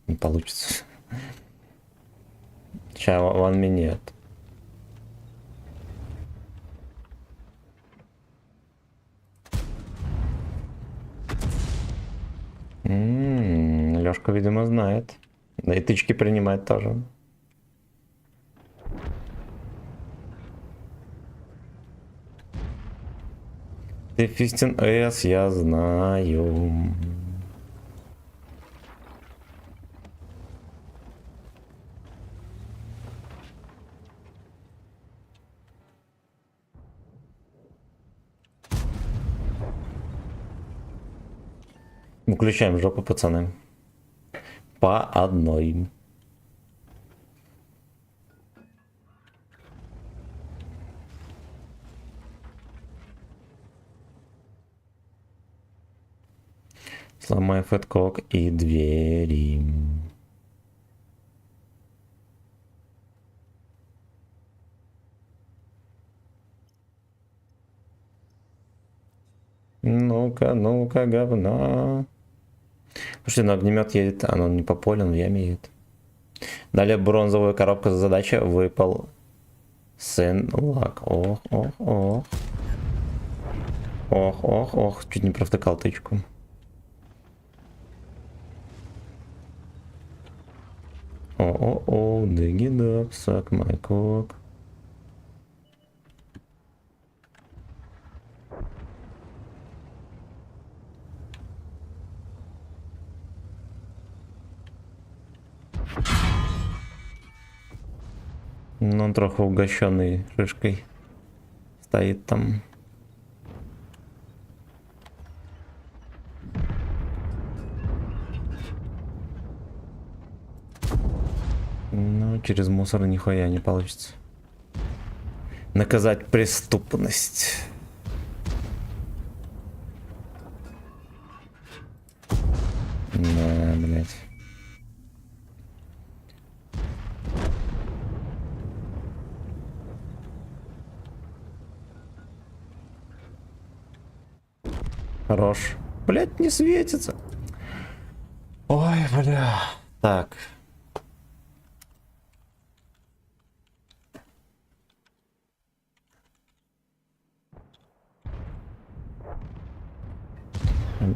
не получится. Сейчас ван минет. Лёшка, видимо, знает. Да и тычки принимает тоже. Ты Фистин С, я знаю. Выключаем жопу, пацаны. По одной. Сломай фэткок и двери. Ну-ка, ну-ка, говна. Слушайте, ну огнемет едет, оно не по полю, но в яме едет. Далее бронзовая коробка за задача. Выпал сын лак. Ох, ох, ох. Ох, ох, ох. Чуть не провтыкал тычку. О-о-о, dig it up, suck my cock. Ну, он трохи угощенный шишкой стоит там. Ну, через мусор нихуя не получится. Наказать преступность. Да, блять. Хорош. Блять, не светится. Ой, бля. Так.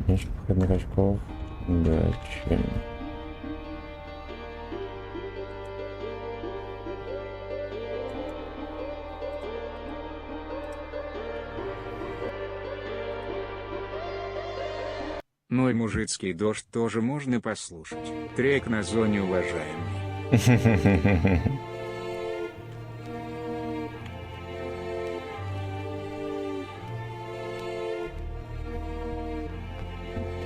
Меньше походных очков. Гачи.
Ну и мужицкий дождь тоже можно послушать. Трек на зоне, уважаемый.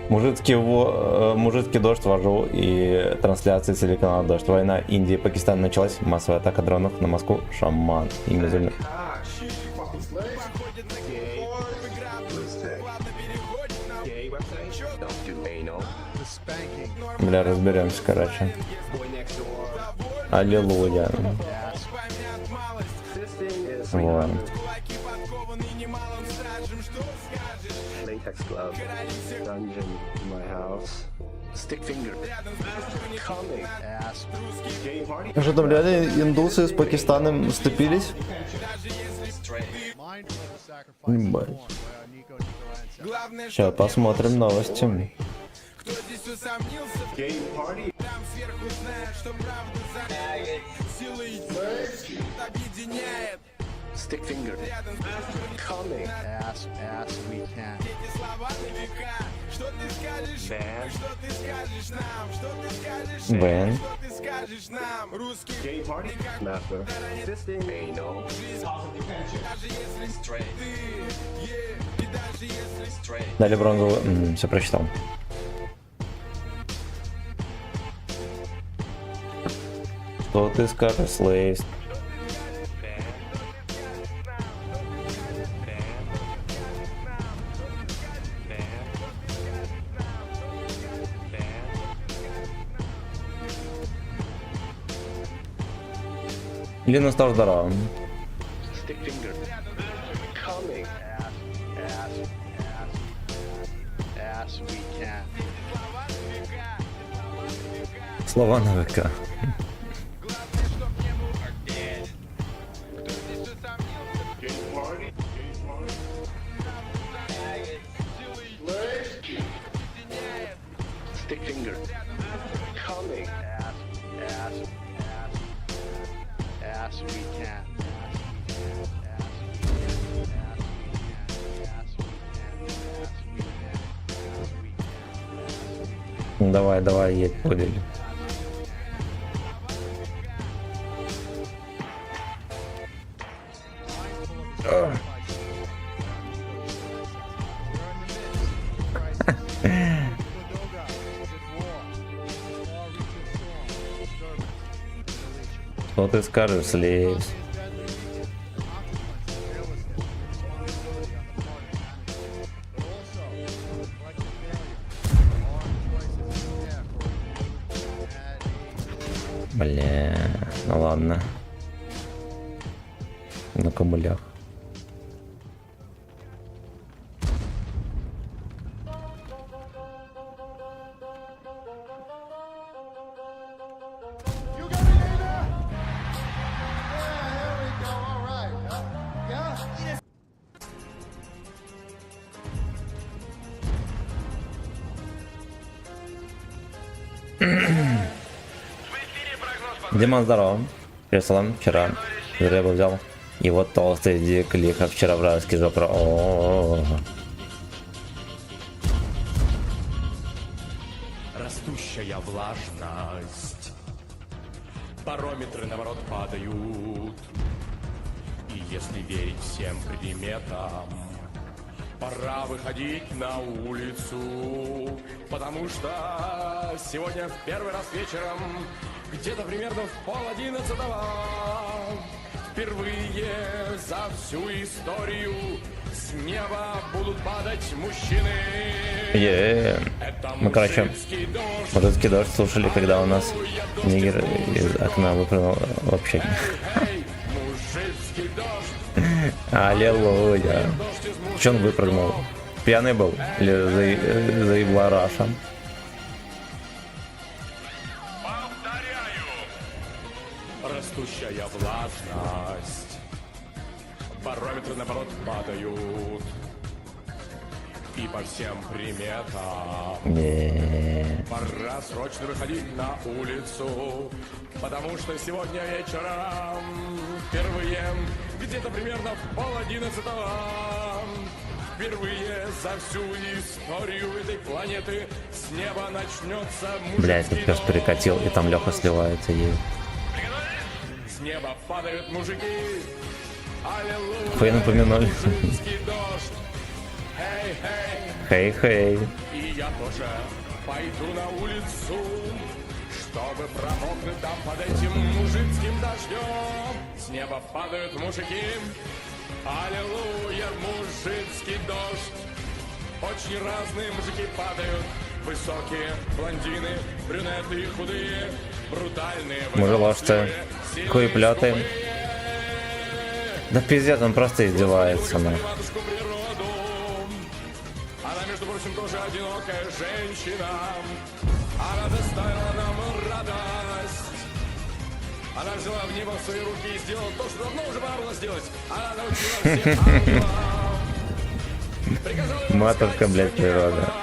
Мужицкий дождь вожу и трансляции телеканала Дождь. Война Индии и Пакистана началась. Массовая атака дронов на Москву. Шаман. Имя Зульна. Бля, разберемся, короче. Аллилуйя. Вот. Что там реально индусы с Пакистаном сцепились? Ебать. Сейчас посмотрим новости. Бен. Дали бронзовую. Все прочитал. Что ты скажешь, Слейс? Лина стал здоровым. Слова на ВК. Давай, едь, подели. Что ты скажешь, Слейс? Бля, ну ладно. На камулях. Диман, здорово. Переслал вчера. Зря бы взял. И вот толстый дик лихо вчера вражеский жопра.
Растущая влажность. Барометры наоборот падают. И если верить всем приметам, пора выходить на улицу, потому что сегодня в первый раз вечером, где-то примерно в 10:30, впервые за всю историю с неба будут падать мужчины.
Мы, короче, мужицкий дождь слушали, когда у нас нигер из окна выпрыгнул вообще. Аллилуйя. Че он выпрыгнул? Пьяный был? Или заебла Раша?
Растущая влажность. Барометры наоборот падают. И по всем приметам пора срочно выходить на улицу, потому что сегодня вечером впервые где-то примерно в 10:30 впервые за всю историю этой планеты с неба начнется
Блять, тут пес перекатил, и там Леха сливается ей.
С неба падают мужики. Аллилуйя.
Хуй напоминали.
Мужицкий дождь. Хей-хей.
Хей-хей.
И я тоже пойду на улицу, чтобы промокнуть там под этим мужицким дождем. С неба падают мужики. Аллилуйя, мужицкий дождь. Очень разные мужики падают. Высокие, блондины, брюнеты, худые, брутальные,
Мужеложцы, хуеплёты. Да пиздец, он просто издевается, на.
матушку природу. Она, между прочим, тоже одинокая женщина. Она доставила нам радость. Она взяла в небо в свои руки и сделала то, что давно уже пора было сделать. Она научила всех ангелам. Приказала им
Матушка, блядь, природа.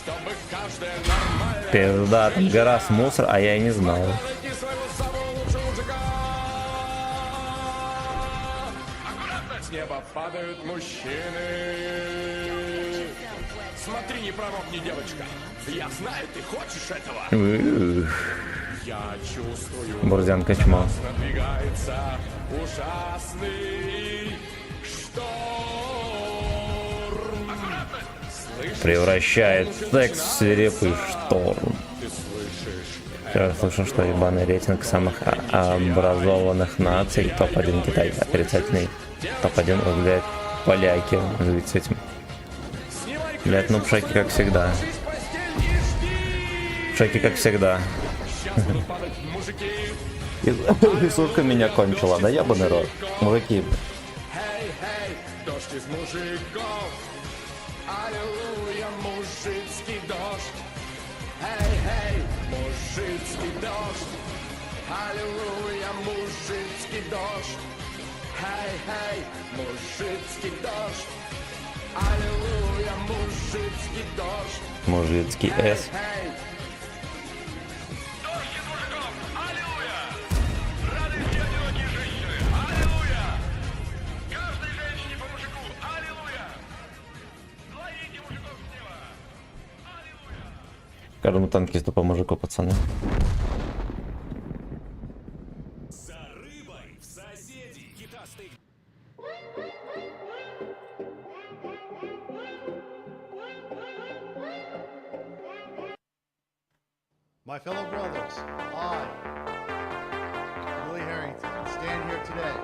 чтобы каждая нормальная
Пизда, там гора с мусор, а я и не знал.
найти своего самого лучшего мужика. Аккуратно! С неба падают мужчины. Смотри, не промокни, девочка. Я знаю, ты хочешь этого. Я чувствую.
Бурзянка чмо.
Надвигается ужасный шторм. Аккуратно! Слышишь?
Превращает секс в свирепый шторм.
Ты слышишь?
Вчера слышал, что ебаный рейтинг самых образованных наций. Топ-1 Китай отрицательный. Топ-1, блядь, поляки. Живите с этим. Блядь, ну пшаки как всегда. Пшаки как всегда. Рисурка меня кончила, да ебаный рот. Мужики.
Хей-хей, дождь из мужиков. Аллилуйя, мужицкий дождь. Хей-хей, мужицкий дождь. Аллилуйя, мужицкий дождь. Хей-хей, мужицкий дождь. Аллилуйя, мужицкий дождь.
Мужицкий С.
Хей. Дождь из мужиков. Аллилуйя. Рады все одинокие женщины. Аллилуйя. Каждой женщине по мужику. Аллилуйя. Ловите мужиков с неба. Аллилуйя.
Каждому танкисту по мужику, пацаны.
My fellow brothers, I, Willie Harrington, stand here today,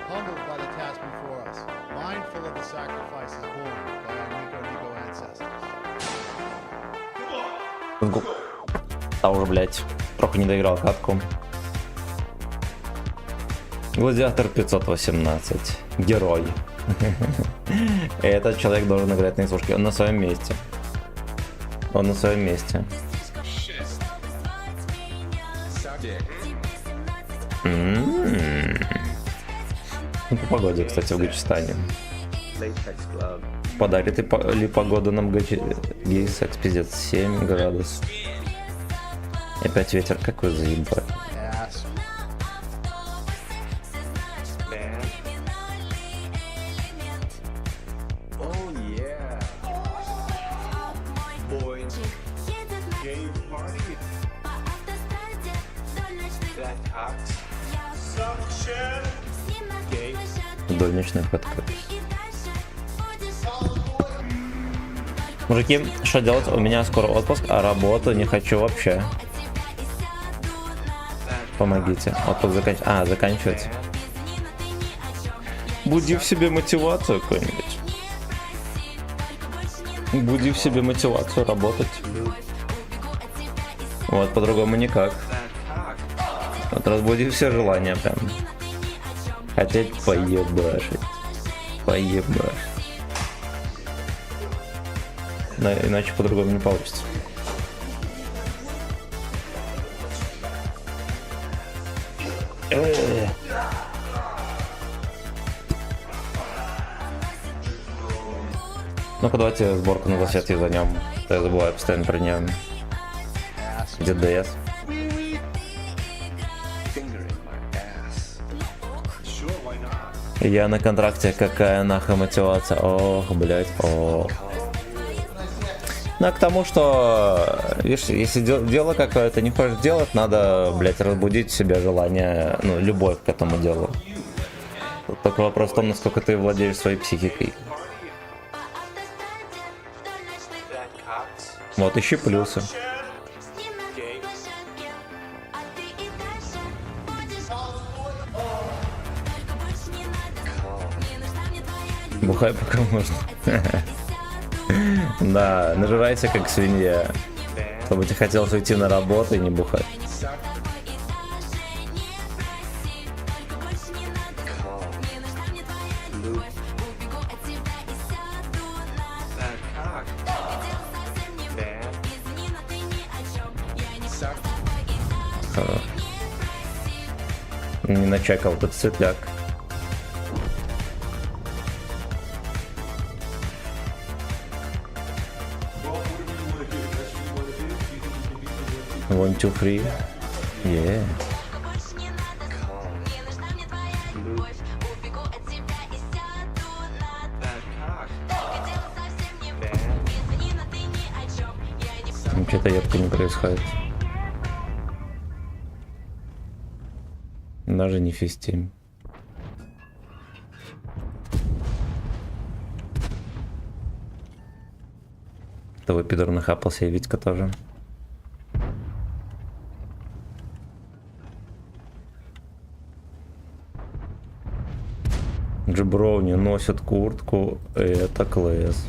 humbled by the task before us, mindful of the sacrifices borne by our Nico ancestors.
А уже, блядь, трохи не доиграл катку. Гладиатор 518. Герой. Этот человек должен играть на исушке. Он на своем месте. Он на своем месте. Ну, по погоде, кстати, в Гачистане. Подарит ли погода нам Гейсекс, пиздец, 7 градусов. И опять ветер, какой заебать. Вдоль ночных подкатов. Мужики, что делать? У меня скоро отпуск, а работу не хочу вообще. Помогите. Отпуск заканчивается. Буди в себе мотивацию какую-нибудь. Буди в себе мотивацию работать. Вот, по-другому никак. Вот разбуди все желания прям. Хотеть поебашить. Поебашить. Но иначе по-другому не получится. Ну-ка давайте сборку на засветке за нем. Я забываю постоянно про нее. Где ДС? Я на контракте, какая нахуй мотивация. Ох, блядь, ох. Ну, а к тому, что, видишь, если дело какое-то не хочешь делать, надо, блядь, разбудить в себе желание, ну, любовь к этому делу. Тут только вопрос в том, насколько ты владеешь своей психикой. Вот, ищи плюсы. Бухай пока можно. Да, нажирайся как свинья. Чтобы тебе хотелось уйти на работу и не бухать. Не начекал этот светляк. One, two, three. Yeah. Что-то едко не происходит. Даже не фистим. Твой пидор нахапался, и Витька тоже. Джеброуни носит куртку, это класс.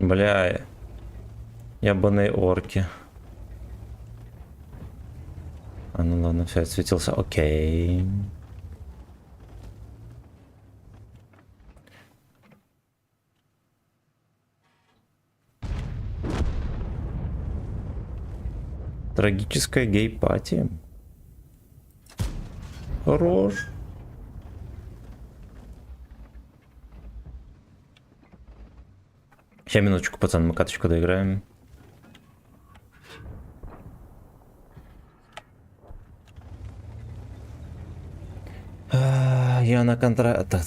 Бля, ебаные орки. А ну ладно, все, отсветился. Окей. Трагическая гей-пати. Хорош. Сейчас минуточку, пацан, мы каточку доиграем. Я на контракте.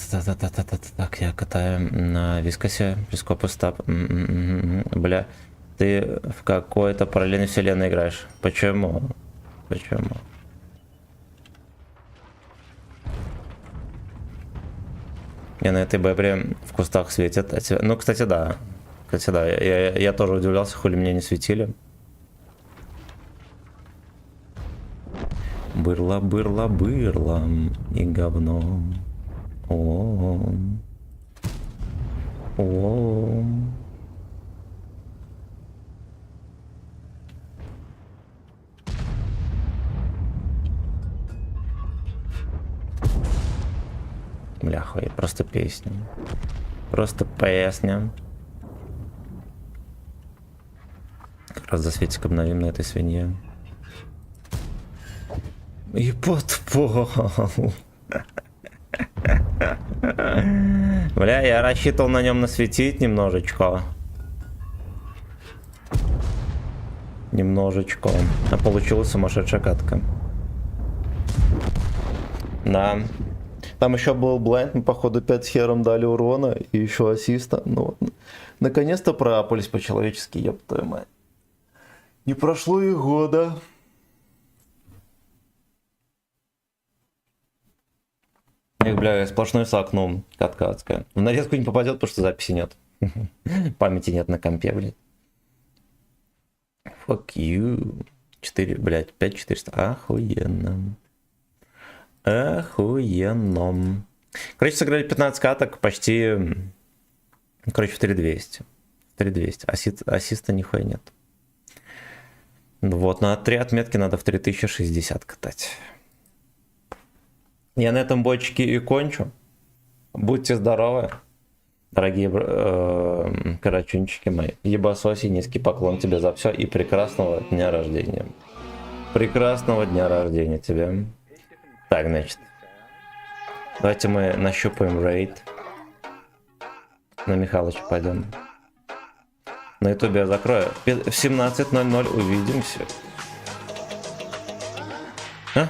Так, я катаю на вискосе. Вископы стап. Бля, ты в какой-то параллельной вселенной играешь. Почему? Почему? Я на этой бэбре в кустах светит. Ну, кстати, да. Кстати, да. Я тоже удивлялся, хули меня не светили. Бырла, бырла, бырла и говно. О. Бляха, просто песня. Просто песня. Как раз за светик обновим на этой свинье. И подпал. Бля, я рассчитывал на нем насветить немножечко. Немножечко. А получилась сумасшедшая катка. Да. Там еще был блайнд, мы походу 5 хером дали урона и еще ассиста. Ну, наконец-то проапались по-человечески, ёб твою мать. Не прошло и года. Эх, бля, сплошной сак, ну, катка адская. В нарезку не попадет, потому что записи нет. Памяти нет на компе, блядь. Fuck you. 4, блядь, 5400. Охуенно. Охуенно. Короче, сыграли 15 каток, почти... Короче, в 3200. 3200. Ассиста нихуя нет. Вот, на 3 отметки надо в 3060 катать. Я на этом бочке и кончу. Будьте здоровы, дорогие карачунчики мои. Ебасоси, низкий поклон тебе за все и прекрасного дня рождения. Прекрасного дня рождения тебе. Так, значит. Давайте мы нащупаем рейд. На Михалыча пойдем. На ютубе я закрою. В 17:00 увидимся. А?